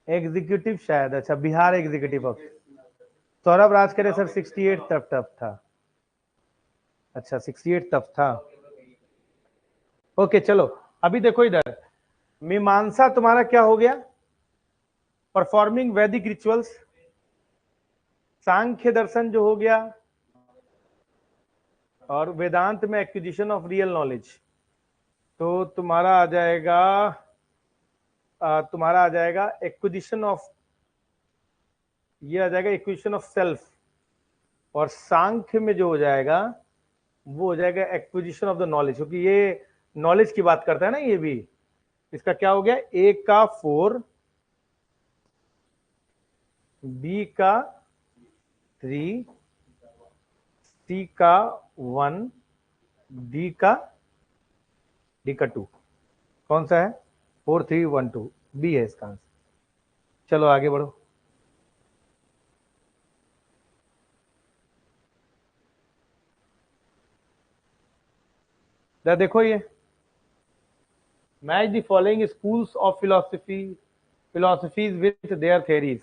एग्जीक्यूटिव शायद, अच्छा Bihar executive office, Saurabh Rajkare sir 68 tough tough था, अच्छा 68 टफ था। ओके चलो, अभी देखो इधर, मीमांसा तुम्हारा क्या हो गया, परफॉर्मिंग वैदिक रिचुअल्स, सांख्य दर्शन जो हो गया, और वेदांत में एक्विजिशन ऑफ रियल नॉलेज, तो तुम्हारा आ जाएगा एक्विजिशन ऑफ, ये आ जाएगा एक्विजिशन ऑफ सेल्फ, और सांख्य में जो हो जाएगा वो हो जाएगा एक्विजिशन ऑफ द नॉलेज, क्योंकि ये नॉलेज की बात करता है ना ये भी। इसका क्या हो गया, ए का 4, बी का 3, सी का 1, डी का 2, कौन सा है, 4 3 1 2, बी है इसका आंसर। चलो आगे बढ़ो। देखो ये, match the following schools of philosophies with their theories.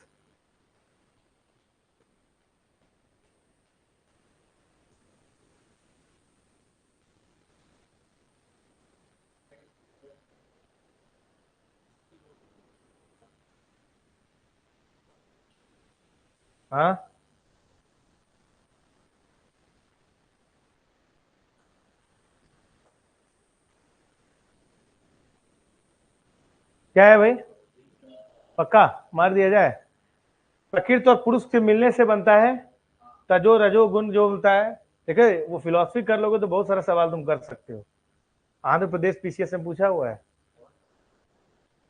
हाँ क्या है भाई, पक्का मार दिया जाए, प्रकृति और पुरुष के मिलने से बनता है तजो रजो गुण जो होता है। देखो वो फिलोसफी कर लोगे तो बहुत सारा सवाल तुम कर सकते हो, आंध्र प्रदेश पीसीएस में पूछा हुआ है।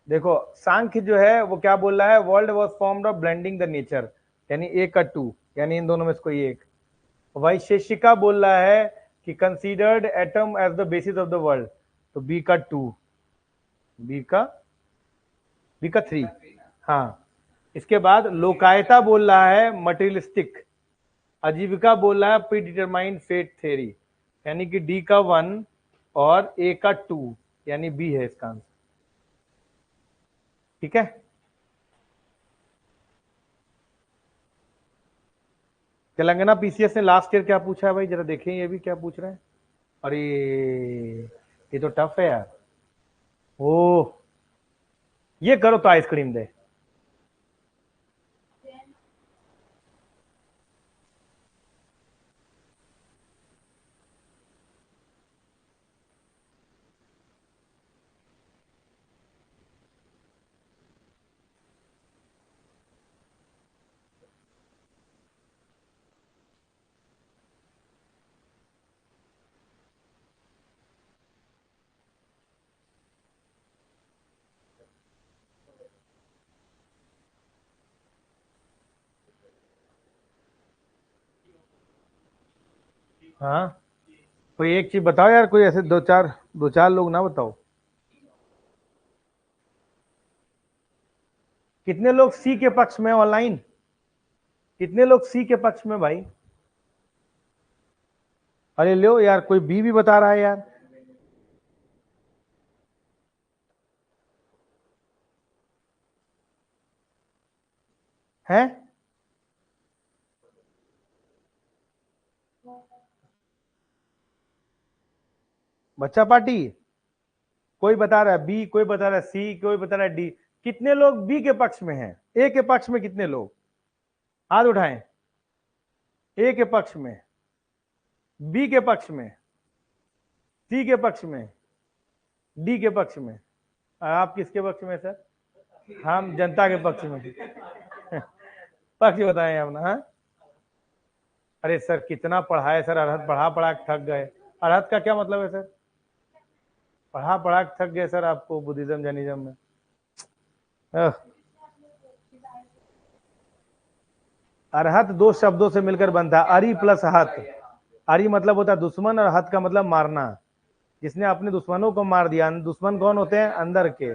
देखो सांख्य जो है वो क्या बोल रहा है, world was formed of blending the nature, यानी ए का 2, यानी इन दोनों में से कोई एक। वैशेषिका बोल रहा है कि considered atom as the basis of the world, तो बी का 2, बी का 3, हाँ। इसके बाद लोकायता बोल रहा है मटेरियलिस्टिक, आजीविका बोल रहा है प्री डिटरमाइंड फेट थ्योरी, यानी कि डी का 1 और ए का 2, यानी बी है इसका आंसर। ठीक है, तेलंगाना पीसीएस ने लास्ट ईयर क्या पूछा है भाई, जरा देखें ये भी क्या पूछ रहे हैं। अरे ये तो टफ है यार, ओ ये करो तो आइसक्रीम दे। हाँ कोई एक चीज बताओ यार, कोई ऐसे दो चार लोग ना बताओ। कितने लोग सी के पक्ष में ऑनलाइन, कितने लोग सी के पक्ष में भाई? अरे लो यार, कोई बी भी बता रहा है यार। है बच्चा पार्टी, कोई बता रहा है बी, कोई बता रहा है सी, कोई बता रहा है डी। कितने लोग बी के पक्ष में हैं, ए के पक्ष में कितने लोग, हाथ उठाएं। ए के पक्ष में, बी के पक्ष में, सी के पक्ष में, डी के पक्ष में, आप किसके पक्ष में सर? हम जनता के पक्ष में। पक्ष बताएं अपना। हाँ, अरे सर कितना पढ़ा है सर, अरहत पढ़ा पढ़ा के थक गए। अरहत का क्या मतलब है सर? पढ़ा पढ़ा के थक गए सर आपको बुद्धिज्म जैनिज्म में। अरहत दो शब्दों से मिलकर बनता है, अरि प्लस हत। अरि मतलब होता है दुश्मन और हत का मतलब मारना। जिसने अपने दुश्मनों को मार दिया, दुश्मन कौन होते हैं? अंदर के,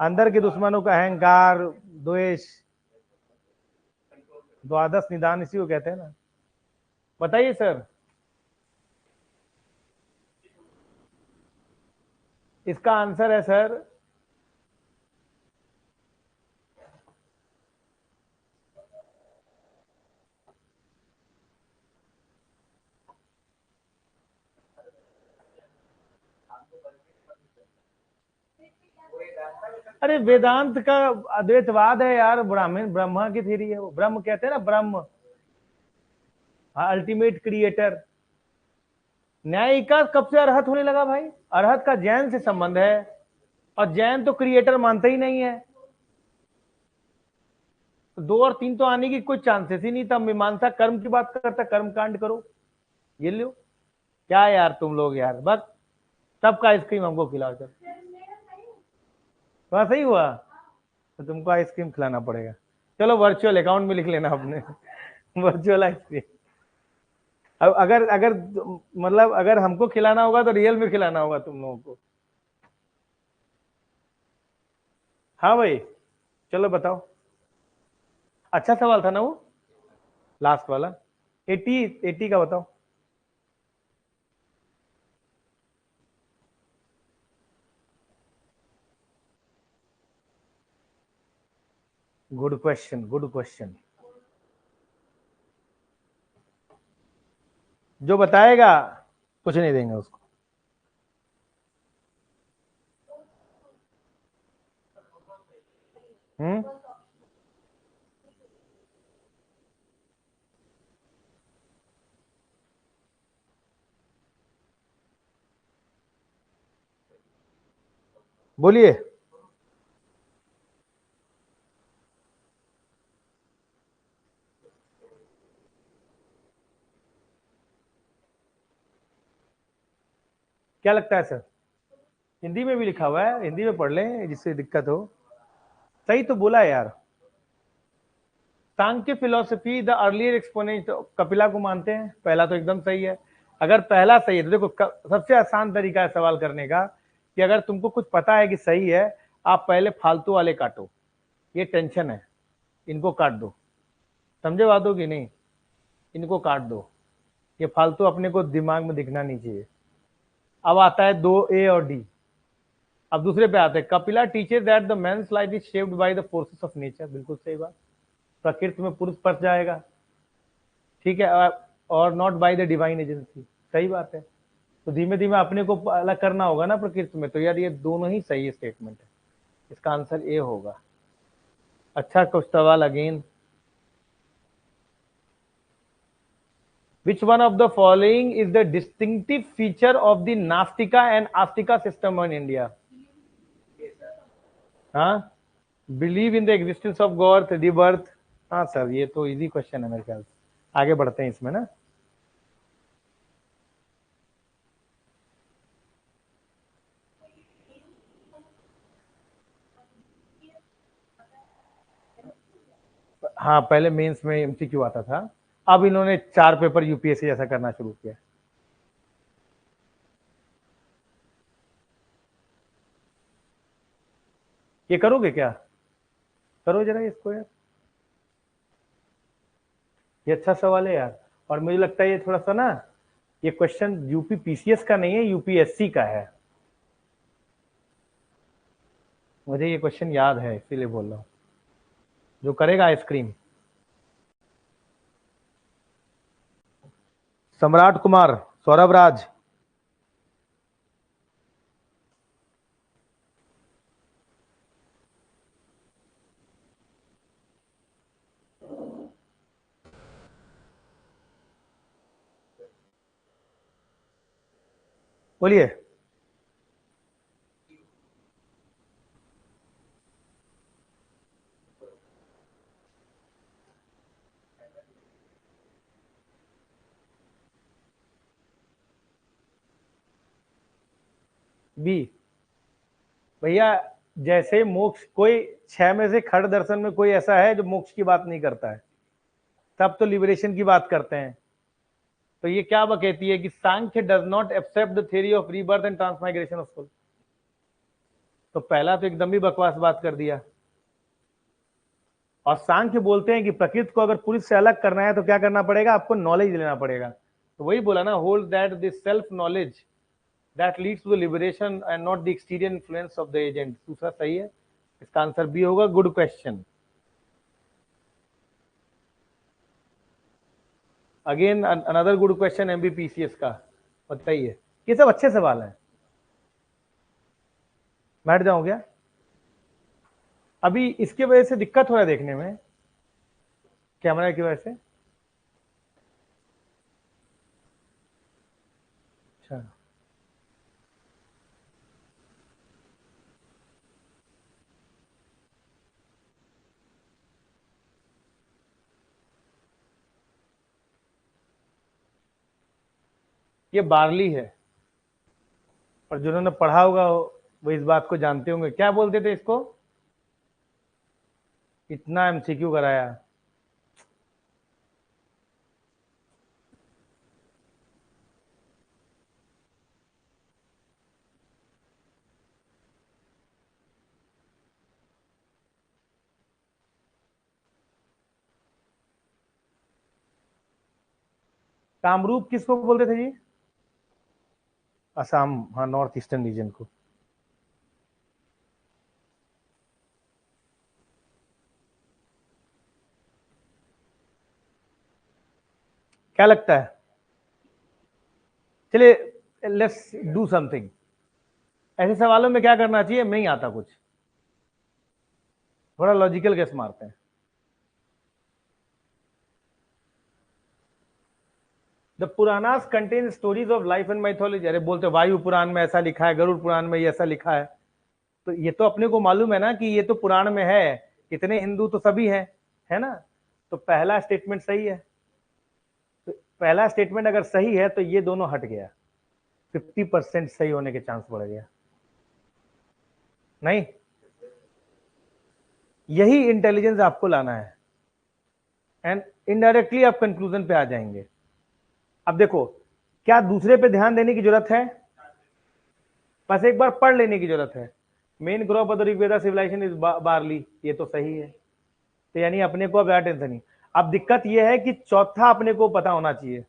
अंदर के दुश्मनों का अहंकार, द्वेष, द्वादश निदान इसी को कहते हैं ना। बताइए सर, इसका आंसर है सर अरे वेदांत का अद्वैतवाद है यार, ब्राह्मण ब्रह्मा की थ्योरी है वो। ब्रह्म कहते हैं ना, ब्रह्म, अल्टीमेट क्रिएटर। न्याय का कब से अरहत होने लगा भाई? अरहत का जैन से संबंध है, और जैन तो क्रिएटर मानते ही नहीं है। दो और तीन तो आने की कोई चांसेस ही नहीं था। मीमांसा कर्म की बात करता, कर्म कांड करो, ये लो। क्या यार तुम लोग यार, बस सबका आइसक्रीम हमको खिलाओ। चल वहां सही हुआ तो तुमको आइसक्रीम खिलाना पड़ेगा। चलो वर्चुअल अकाउंट में लिख लेना अपने। Virtual ice cream. अब अगर अगर मतलब अगर हमको खिलाना होगा तो रियल में खिलाना होगा तुम लोगों को। हाँ भाई, चलो बताओ। अच्छा सवाल था ना वो लास्ट वाला। 80, 80 का बताओ। Good question, good question. जो बताएगा कुछ नहीं देंगे उसको। हम्म, बोलिए। क्या लगता है सर? हिंदी में भी लिखा हुआ है, हिंदी में पढ़ लें जिससे दिक्कत हो। सही तो बोला यार। Sankhya philosophy the earlier exponent Kapila को मानते हैं, पहला तो एकदम सही है। अगर पहला सही है तो देखो, सबसे आसान तरीका है सवाल करने का कि अगर तुमको कुछ पता है कि सही है, आप पहले फालतू वाले काटो। ये टेंशन है, इनको काट दो। समझे बातों की नहीं? इनको काट दो, ये फालतू अपने को दिमाग में दिखना नहीं चाहिए। अब आता है 2A और D। अब दूसरे पे आते हैं, Kapila teaches that the man's life is shaped by the forces of nature. बिल्कुल सही बात। प्रकृति में पुरुष फंस जाएगा, ठीक है, और not by the divine agency. सही बात है। तो धीमे धीमे अपने को अलग करना होगा ना प्रकृति में। तो यार ये दोनों ही सही स्टेटमेंट है, इसका आंसर ए होगा। अच्छा कुछ सवाल again. Which one of the following is the distinctive feature of the Nastika and Astika system in India? हाँ, believe in the existence of God, rebirth। हाँ सर, ये तो इजी क्वेश्चन है मेरे ख्याल से। आगे बढ़ते हैं इसमें ना। हाँ, पहले मेंस में एमसीक्यू आता था, अब इन्होंने 4 पेपर यूपीएससी जैसा करना शुरू किया। ये करोगे क्या? करो जरा इसको यार, ये अच्छा सवाल है यार। और मुझे लगता है ये थोड़ा सा ना, ये क्वेश्चन यूपी पीसीएस का नहीं है, यूपीएससी का है। मुझे ये क्वेश्चन याद है, इसीलिए बोल रहा हूँ। जो करेगा आइसक्रीम। सम्राट कुमार, सौरभ राज। बोलिए। बी। भैया जैसे मोक्ष, कोई 6 में से खड़ दर्शन में कोई ऐसा है जो मोक्ष की बात नहीं करता है? सब तो लिबरेशन की बात करते हैं। तो ये क्या कहती है कि Sankhya does not accept the theory of rebirth and transmigration of soul. तो पहला तो एकदम ही बकवास बात कर दिया। और सांख्य बोलते हैं कि प्रकृति को अगर पुरुष से अलग करना है तो क्या करना पड़ेगा, आपको नॉलेज लेना पड़ेगा। तो वही बोला ना, hold that this self knowledge that leads to the liberation and not the exterior influence of the agent. दूसरा सही है, इसका आंसर बी होगा। Good question. Again another good question MBPCS का। बताइए, ये सब अच्छे सवाल हैं। बैठ जाऊं क्या? अभी इसके वजह से दिक्कत हो रहा है देखने में, कैमरा की वजह से। अच्छा, ये बार्ली है, और जिन्होंने पढ़ा होगा वो इस बात को जानते होंगे। क्या बोलते थे इसको? इतना एमसीक्यू कराया। कामरूप किसको बोलते थे जी? असम, हाँ, नॉर्थ ईस्टर्न रीजन को। क्या लगता है? चलिए लेट्स डू समथिंग। ऐसे सवालों में क्या करना चाहिए, नहीं आता कुछ, थोड़ा लॉजिकल गेस मारते हैं। The Puranas contain stories of life and mythology. अरे बोलते वायु पुराण में ऐसा लिखा है, गरुड़ पुराण में ये ऐसा लिखा है। तो ये तो अपने को मालूम है ना कि ये तो पुराण में है। इतने हिंदू तो सभी हैं, है ना? तो पहला स्टेटमेंट सही है। तो पहला स्टेटमेंट अगर सही है तो ये दोनों हट गया, 50% सही होने के चांस बढ़ गया। नहीं, यही इंटेलिजेंस आपको लाना है, एंड इनडायरेक्टली आप कंक्लूजन पे आ जाएंगे। अब देखो, क्या दूसरे पे ध्यान देने की जरूरत है? बस एक बार पढ़ लेने की जरूरत है। Main crop of the Rigveda civilization is barley, ये तो सही है। तो यानी अपने को अब ज्यादा टेंशन नहीं। अब दिक्कत यह है कि चौथा अपने को पता होना चाहिए।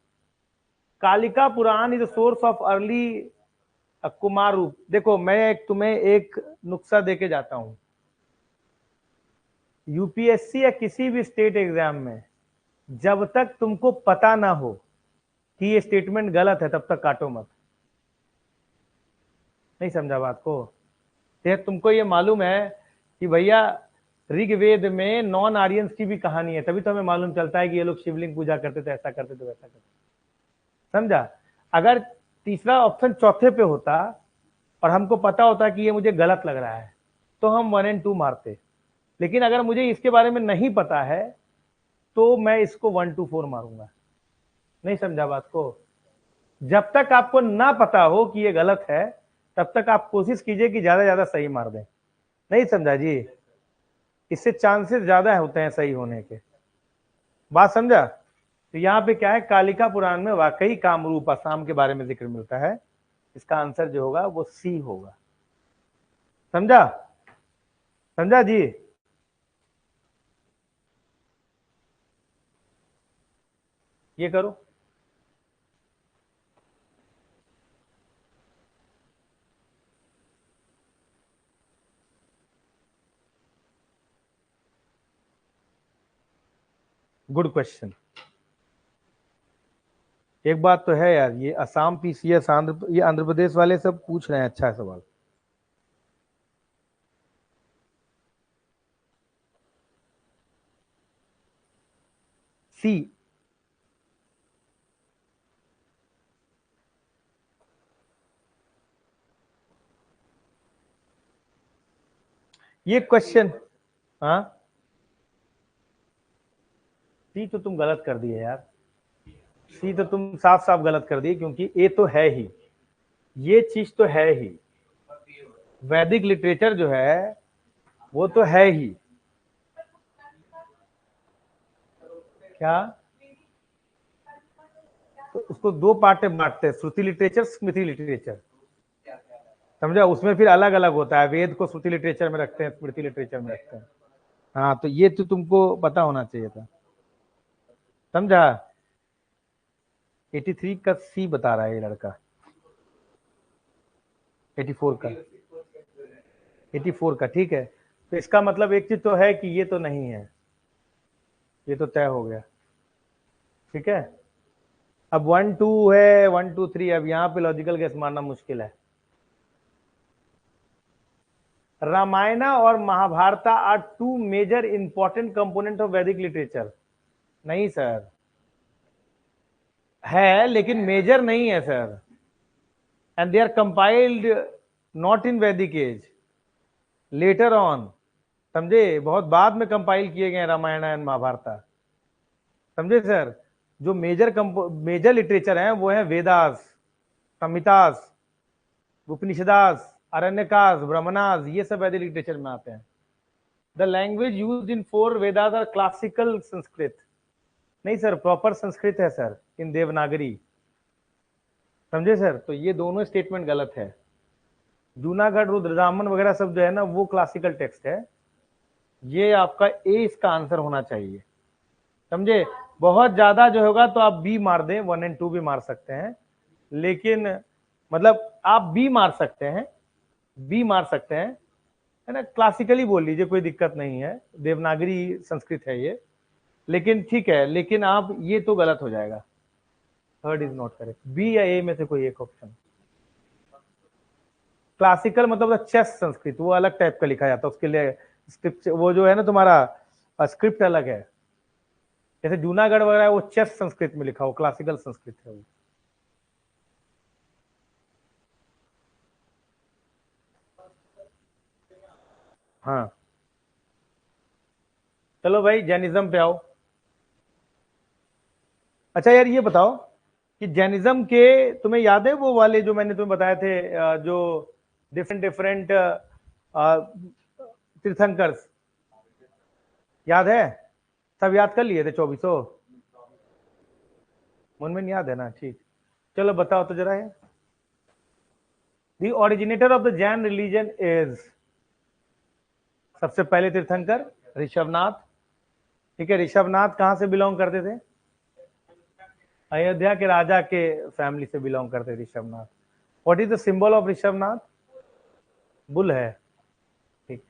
Kalika Purana is source of early Kumar Rup. देखो मैं तुम्हें एक नुक्सा देके जाता हूं। यूपीएससी या किसी भी स्टेट एग्जाम में जब तक तुमको पता ना हो कि ये स्टेटमेंट गलत है तब तक काटो मत। नहीं समझा बात को? तो तुमको ये मालूम है कि भैया ऋग्वेद में नॉन आर्यंस की भी कहानी है, तभी तो हमें मालूम चलता है कि ये लोग शिवलिंग पूजा करते थे, ऐसा करते थे, वैसा करते। समझा? अगर तीसरा ऑप्शन चौथे पे होता और हमको पता होता कि ये मुझे गलत लग रहा है तो हम 1 और 2 मारते। लेकिन अगर मुझे इसके बारे में नहीं पता है तो मैं इसको 1, 2, 4 मारूंगा। नहीं समझा बात को? जब तक आपको ना पता हो कि ये गलत है तब तक आप कोशिश कीजिए कि ज्यादा ज्यादा सही मार दें। नहीं समझा जी? इससे चांसेस ज्यादा होते हैं सही होने के। बात समझा? तो यहाँ पे क्या है, कालिका पुराण में वाकई कामरूप असम के बारे में जिक्र मिलता है। इसका आंसर जो होगा वो सी होगा। समझा? समझा जी? ये करो। Good question. एक बात तो है यार, ये असम पीसीएस ये आंध्र प्रदेश वाले सब पूछ रहे हैं, अच्छा है सवाल। सी। ये क्वेश्चन, हाँ सी तो तुम गलत कर दिए यार, सी तो तुम साफ साफ गलत कर दिए, क्योंकि ए तो है ही, ये चीज तो है ही, वैदिक लिटरेचर जो है वो तो है ही। क्या, तो उसको दो पार्ट में बांटते हैं, श्रुति लिटरेचर, स्मृति लिटरेचर, समझा? उसमें फिर अलग अलग होता है, वेद को श्रुति लिटरेचर में रखते हैं, स्मृति लिटरेचर में रखते हैं। हाँ, तो ये तो तुमको पता होना चाहिए था, समझा? 83 का सी बता रहा है ये लड़का, 84 का, 84 का, ठीक है। तो इसका मतलब एक चीज तो है कि ये तो नहीं है, ये तो तय हो गया, ठीक है। अब 1 2 है, 1 2 3, अब यहाँ पे लॉजिकल गेस मारना मुश्किल है। रामायणा और Mahabharata are two major important component of Vedic literature. नहीं सर, है लेकिन मेजर नहीं है sir, and they are compiled not in Vedic age, later on, समझे? बहुत बाद में कंपाइल किए गए रामायण एंड महाभारता, समझे सर? जो मेजर लिटरेचर है वो है वेदास, संहितास, उपनिषदास, अरण्यकास, ब्रह्मणास, ये सब वैदिक लिटरेचर में आते हैं। The language use in 4 Vedas are classical Sanskrit. नहीं सर, प्रॉपर संस्कृत है सर, इन देवनागरी, समझे सर? तो ये दोनों स्टेटमेंट गलत है। जूनागढ़, रुद्रदामन वगैरह सब जो है ना वो क्लासिकल टेक्स्ट है, ये आपका ए इसका आंसर होना चाहिए, समझे? बहुत ज्यादा जो होगा तो आप बी मार दें, 1 और 2 भी मार सकते हैं, लेकिन मतलब आप बी मार सकते हैं, बी मार सकते हैं, है ना? क्लासिकली बोल लीजिए, कोई दिक्कत नहीं है, देवनागरी संस्कृत है ये, लेकिन ठीक है, लेकिन आप ये तो गलत हो जाएगा, third is not correct, B या ए में से कोई एक ऑप्शन। क्लासिकल मतलब चेस संस्कृत, वो अलग टाइप का लिखा जाता है, उसके लिए स्क्रिप्ट, वो जो है ना तुम्हारा स्क्रिप्ट अलग है, जैसे जूनागढ़ वगैरह वो चेस संस्कृत में लिखा हो, क्लासिकल संस्कृत है वो। हाँ, चलो भाई जैनिज्म पे आओ। अच्छा यार ये बताओ कि जैनिज्म के, तुम्हें याद है वो वाले जो मैंने तुम्हें बताए थे, जो डिफरेंट डिफरेंट तीर्थंकर्स, याद है? सब याद कर लिए थे 2400? मन में नहीं याद है ना, ठीक, चलो बताओ तो जरा। The originator of the Jain religion is, सबसे पहले तीर्थंकर ऋषभनाथ, ठीक है। ऋषभनाथ कहां से बिलोंग करते थे? अयोध्या के राजा के फैमिली से बिलोंग करते Rishabhanath. What is the symbol of Rishabhanath? Bull है, ठीक,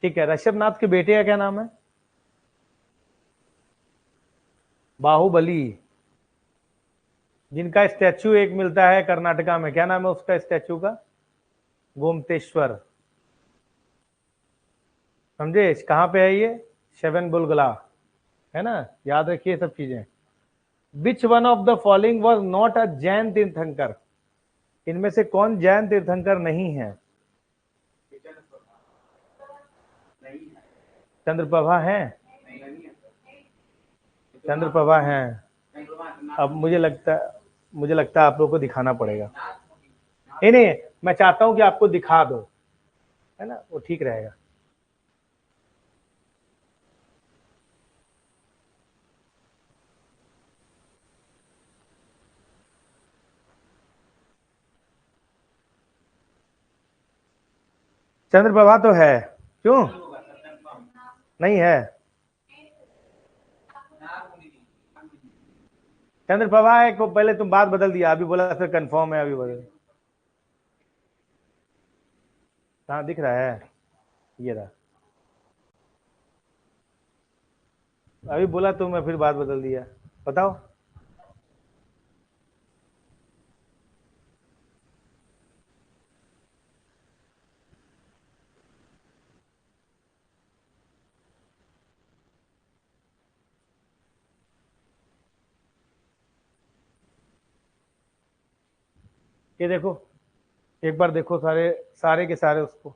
ठीक है। ऋषभनाथ के बेटे का क्या नाम है? बाहुबली, जिनका स्टैचू एक मिलता है कर्नाटका में, क्या नाम है उसका स्टैचू का? गोमतेश्वर, समझे? कहां पे है ये? शेवन बुलगला, है ना? याद रखिए सब चीजें। विच one of the following was not a Jain तीर्थंकर? इनमें से कौन जैन तीर्थंकर नहीं है? चंद्रप्रभा है, चंद्रप्रभा है। अब मुझे लगता है आप लोगों को दिखाना पड़ेगा। नहीं नहीं, मैं चाहता हूं कि आपको दिखा दो, है ना, वो ठीक रहेगा। चंद्रप्रभा तो है, क्यों नहीं है? चंद्रप्रभा है को पहले तुम बात बदल दिया, अभी बोला फिर कंफर्म है, अभी बदल, कहाँ दिख रहा है? ये रहा, अभी बोला तो मैं फिर बात बदल दिया, बताओ। ये देखो, एक बार देखो सारे, सारे के सारे उसको,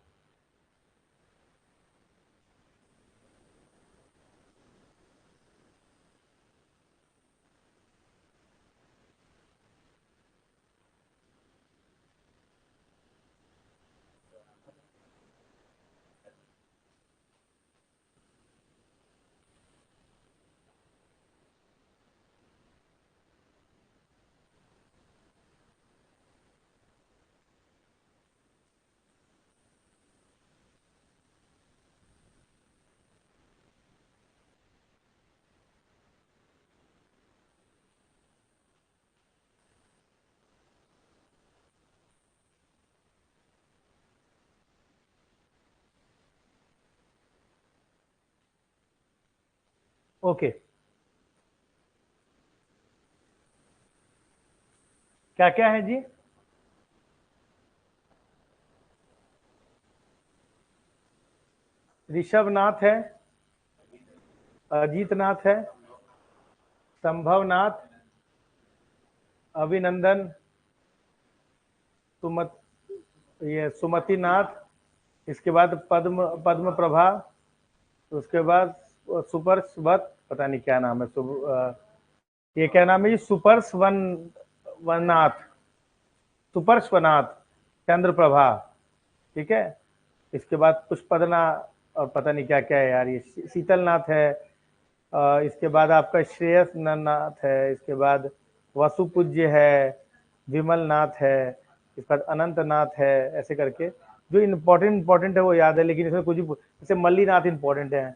ओके, क्या क्या है जी? ऋषभनाथ है, अजीतनाथ है, संभवनाथ, अभिनंदन, सुमत ये सुमतिनाथ, इसके बाद पद्म पद्म प्रभा, उसके बाद सुपर्शवत, पता नहीं क्या नाम है, ये क्या नाम है जी? वननाथ, सुपर्शवनाथ, चंद्रप्रभा, ठीक है। इसके बाद पुष्पदना, और पता नहीं क्या क्या है यार, ये शीतलनाथ है। इसके बाद आपका श्रेयस नाथ है, इसके बाद वसुपूज्य है, विमल नाथ है, इसके बाद अनंत नाथ है। ऐसे करके जो इम्पोर्टेंट है वो याद है, लेकिन इसमें कुछ भी, जैसे मल्लीनाथ इम्पोर्टेंट है,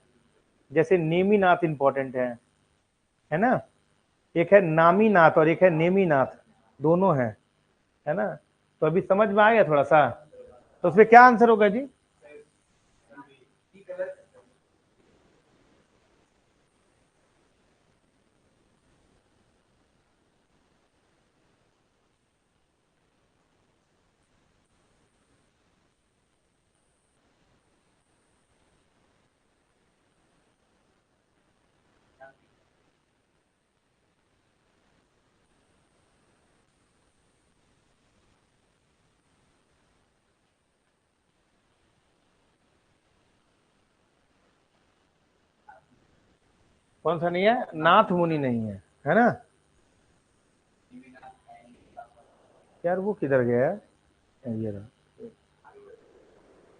जैसे नेमीनाथ इम्पोर्टेंट है ना। एक है नामीनाथ और एक है नेमीनाथ, दोनों है ना। तो अभी समझ में आ गया थोड़ा सा, तो उसमें क्या आंसर होगा जी? कौन सा नहीं है? नाथ मुनि नहीं है ना। यार वो किधर गया है? ये रहा।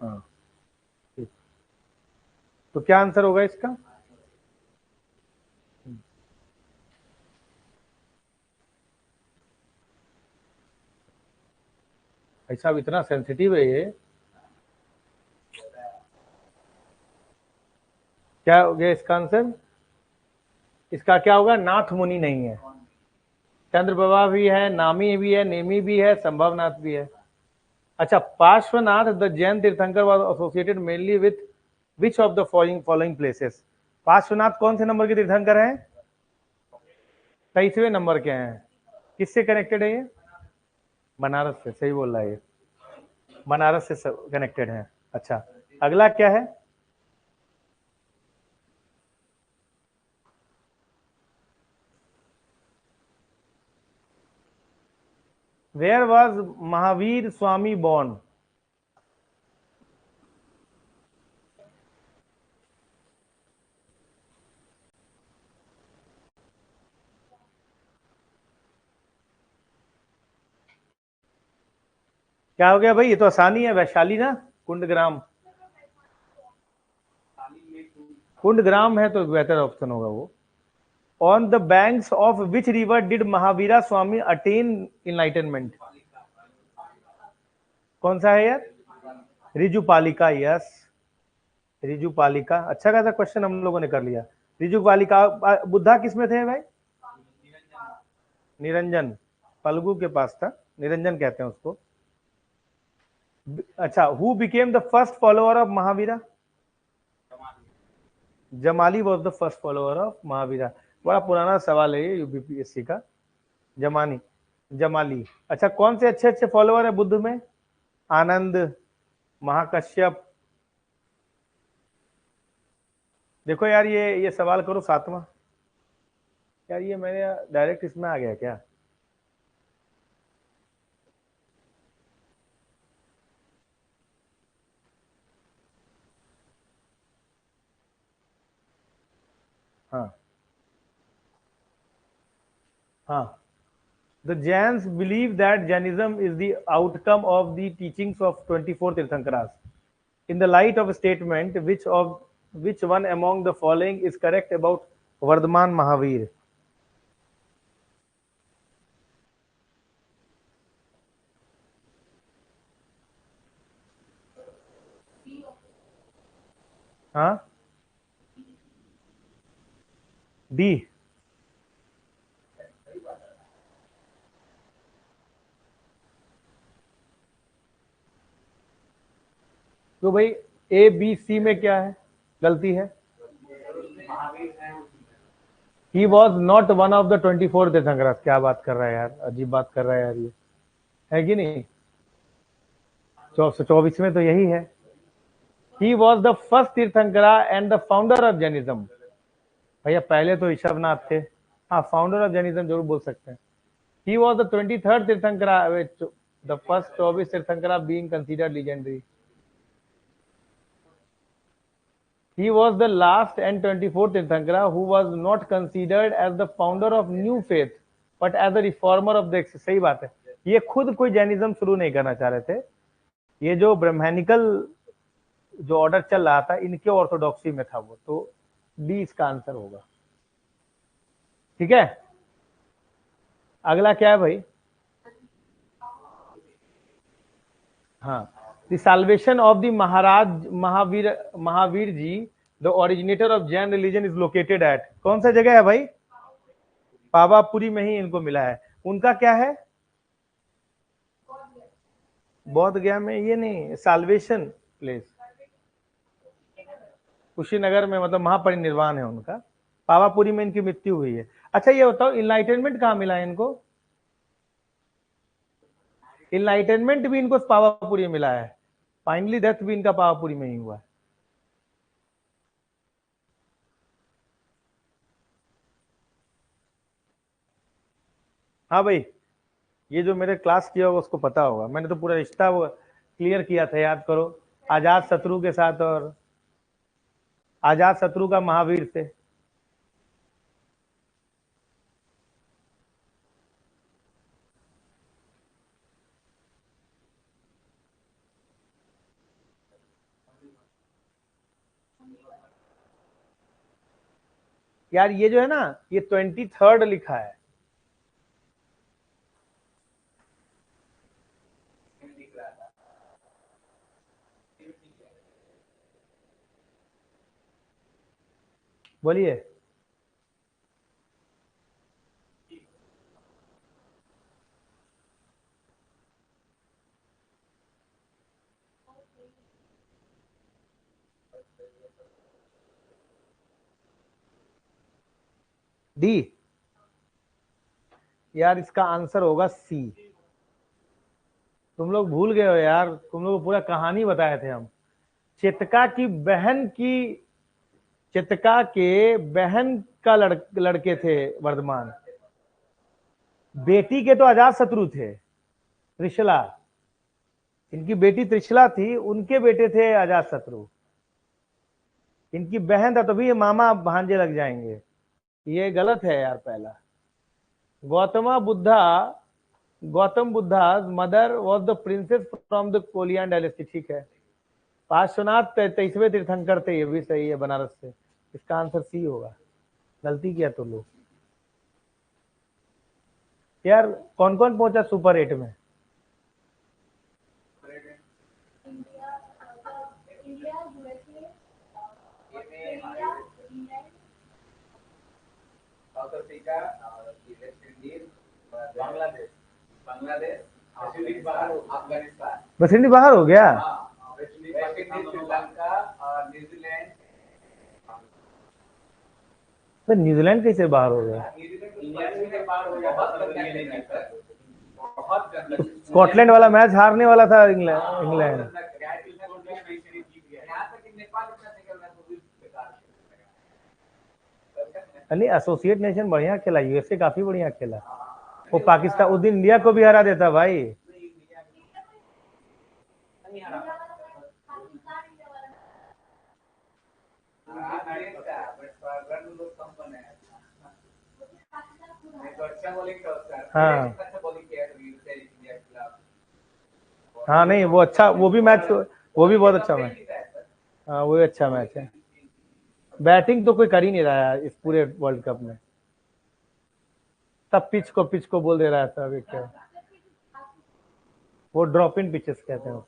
हाँ, ठीक। तो क्या आंसर होगा इसका? ऐसा इतना सेंसिटिव है ये। क्या हो गया इसका आंसर? इसका क्या होगा? नाथ मुनि नहीं है। चंद्रप्रभा भी है, नामी भी है, नेमी भी है, संभवनाथ भी है। अच्छा, पार्श्वनाथ द जैन तीर्थंकर was associated mainly with which of the following places? Parshvanath कौन से नंबर के तीर्थंकर हैं? 23वें नंबर के हैं। किससे कनेक्टेड है ये? बनारस से, सही बोल रहा है ये, बनारस से कनेक्टेड है। अच्छा, अगला क्या है? Where was Mahavir Swami born? क्या हो गया भाई? ये तो आसानी है, वैशाली ना, कुंडग्राम। कुंडग्राम है तो बेहतर ऑप्शन होगा वो। On the banks of which river did Mahavira Swami attain enlightenment? कौन सा है यार? रिजुपालिका, यस, रिजुपालिका। अच्छा खासा क्वेश्चन हम लोगों ने कर लिया। रिजुपालिका। बुद्धा किसमें थे भाई? निरंजन, फल्गु के पास था, निरंजन कहते हैं उसको। अच्छा, who became the first follower of Mahavira? Jamali was the first follower of Mahavira. बड़ा पुराना सवाल है ये यूपीपीएससी का। जमानी, जमाली। अच्छा, कौन से अच्छे अच्छे फॉलोअर है बुद्ध में? आनंद, महाकश्यप। देखो यार, ये सवाल करो 7वां। यार ये मैंने डायरेक्ट इसमें आ गया क्या? हाँ हाँ। The Jains believe that Jainism is the outcome of the teachings of 24 Tirthankaras. In the light of a statement, which one among the following is correct about Vardhaman Mahavir? हाँ, डी। तो भाई A B C में क्या है? गलती है। He was not one of the 24 tirthankara. क्या बात कर रहा है यार, अजीब बात कर रहा है यार, ये है कि नहीं? 24 में तो यही है। He was the first Tirthankara and the founder of Jainism. भैया पहले तो ऋषभनाथ थे। हाँ, फाउंडर ऑफ जैनिज्म जरूर बोल सकते हैं। He was the 23rd Tirthankara, the first 24 Tirthankara being considered legendary. He was the last and 24th Tirthankara who was not considered as the founder of new faith, but as a reformer of the। सही बात है, ये खुद कोई Jainism शुरू नहीं करना चाह रहे थे। ये जो ब्रह्मैनिकल जो ऑर्डर चल रहा था, इनके ऑर्थोडॉक्सी में था वो। तो डी इसका आंसर होगा। ठीक है, अगला क्या है भाई? हाँ, the salvation of the Maharaj Mahavir ji, the originator of Jain religion, is located at. कौन सा जगह है भाई? पावापुरी में ही इनको मिला है। उनका क्या है? बौद्ध गया में? ये नहीं, साल्वेशन प्लेस कुशीनगर में, मतलब महापरिनिर्वाण है उनका। पावापुरी में इनकी मृत्यु हुई है। अच्छा ये बताओ, इनलाइटनमेंट कहाँ मिला है इनको? इनलाइटनमेंट भी इनको पावापुरी में मिला है। फाइनली डेथ भी इनका पावापुरी में ही हुआ है। हाँ भाई, ये जो मेरे क्लास किया होगा उसको पता होगा, मैंने तो पूरा रिश्ता वो क्लियर किया था, याद करो। आजाद शत्रु के साथ, और आजाद शत्रु का महावीर से। यार ये जो है ना, ये 23rd लिखा है। बोलिए। डी। यार इसका आंसर होगा सी। तुम लोग भूल गए हो यार, तुम लोग को पूरा कहानी बताए थे हम। चित्का की बहन की, चित्का के बहन का लड़के थे वर्धमान। बेटी के तो अजात शत्रु थे, त्रिशला। इनकी बेटी त्रिशला थी, उनके बेटे थे अजात शत्रु। इनकी बहन था, तभी मामा भांजे लग जाएंगे। ये गलत है यार पहला। Gautama Buddha, Gautam Buddha mother was the princess from the Koliyan dynasty. ठीक है। पार्श्वनाथ 23वें तीर्थंकर थे, ये भी सही है, बनारस से। इसका आंसर सी होगा। गलती किया तो लोग। यार कौन कौन पहुंचा सुपर 8 में? बांग्लादेश, बांग्लादेश, अफगानिस्तान। वेस्ट इंडीज बाहर हो गया। श्रीलंका और न्यूजीलैंड। तो न्यूजीलैंड कैसे बाहर हो गया? स्कॉटलैंड वाला मैच हारने वाला था इंग्लैंड। नहीं, एसोसिएट नेशन बढ़िया खेला, यूएसए काफी बढ़िया खेला। वो पाकिस्तान उस दिन इंडिया को भी हरा देता भाई। हाँ हाँ, नहीं वो अच्छा, वो भी मैच, वो भी बहुत अच्छा मैच। हाँ वो भी अच्छा मैच है। बैटिंग तो कोई कर ही नहीं रहा है इस पूरे वर्ल्ड कप में। सब पिच को बोल दे रहा था अभी। क्या वो ड्रॉप इन पिचेस कहते हैं।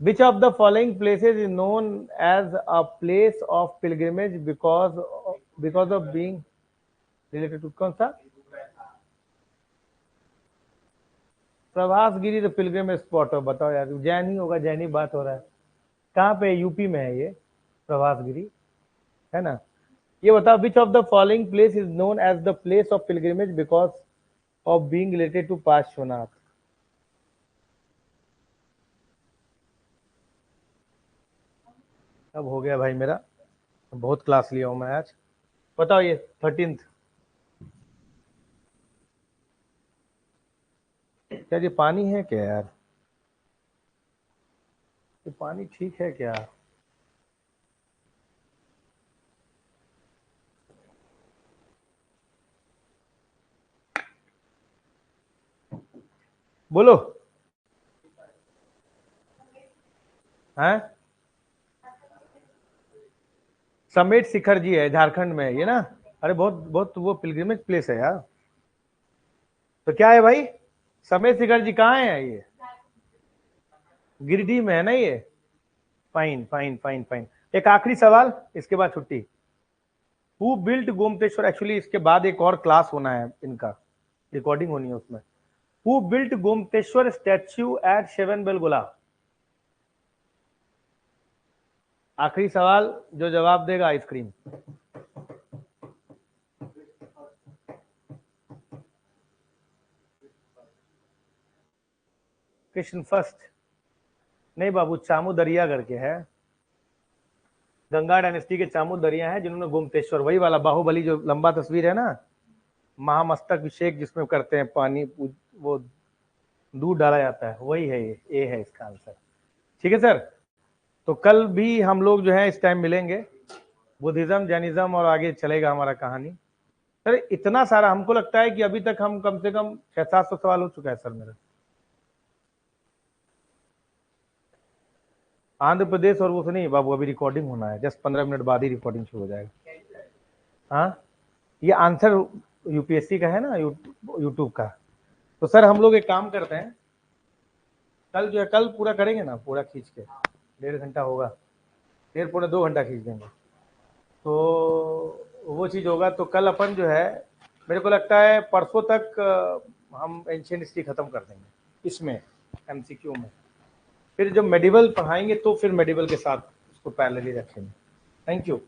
Which of the following places is known as a place of pilgrimage because of being related to? कौन सा? प्रभास गिरी तो पिलग्रिमेज स्पॉट हो, बताओ यार। जैन ही होगा, जैन ही बात हो रहा है। कहाँ पे? यूपी में है ये प्रभास गिरी, है ना। ये बताओ, which of the following place is known as the place of pilgrimage because of being related to Parshvanath? अब हो गया भाई मेरा, बहुत क्लास लिया हूं मैं आज। बताओ ये 13th, क्या ये पानी है क्या यार? ये पानी ठीक है क्या? बोलो। हैं? समेत शिखर जी है, झारखंड में है ये ना। अरे बहुत बहुत वो पिलग्रिमेज प्लेस है यार। तो क्या है भाई, समेत शिखर जी कहाँ है ये? गिरिडीह में है ना ये। Fine fine fine fine. एक आखिरी सवाल, इसके बाद छुट्टी। Who built Gomateshwara? एक्चुअली इसके बाद एक और क्लास होना है, इनका रिकॉर्डिंग होनी है उसमें। Who built Gomateshwara statue at Shravana Belagola? आखिरी सवाल, जो जवाब देगा आइसक्रीम। कृष्ण फर्स्ट नहीं बाबू, चामू दरिया करके है। गंगा डायनेस्टी के चामू दरिया है जिन्होंने गोमतेश्वर, वही वाला बाहुबली जो लंबा तस्वीर है ना, महामस्तक अभिषेक जिसमें करते हैं, पानी वो दूध डाला जाता है, वही है ये है इसका आंसर। ठीक है सर, तो कल भी हम लोग जो है इस टाइम मिलेंगे, बुद्धिज्म जैनिज्म और आगे चलेगा हमारा कहानी। सर इतना सारा, हमको लगता है कि अभी तक हम कम से कम 600-700 सवाल हो चुका है सर मेरा। आंध्र प्रदेश और वो तो नहीं बाबू, अभी रिकॉर्डिंग होना है, जस्ट 15 मिनट बाद ही रिकॉर्डिंग शुरू हो जाएगा। हाँ, ये आंसर यूपीएससी का है ना, यूट्यूब का। तो सर हम लोग एक काम करते हैं, कल जो है, कल पूरा करेंगे ना, पूरा खींच के 1.5 घंटा होगा, 1.5-2 घंटा खींच देंगे, तो वो चीज़ होगा। तो कल अपन जो है, मेरे को लगता है परसों तक हम एंशिएंट हिस्ट्री खत्म कर देंगे इसमें, एमसीक्यू में। फिर जब मेडिवल पढ़ाएंगे तो फिर मेडिवल के साथ उसको पैरेलली रखेंगे। Thank you.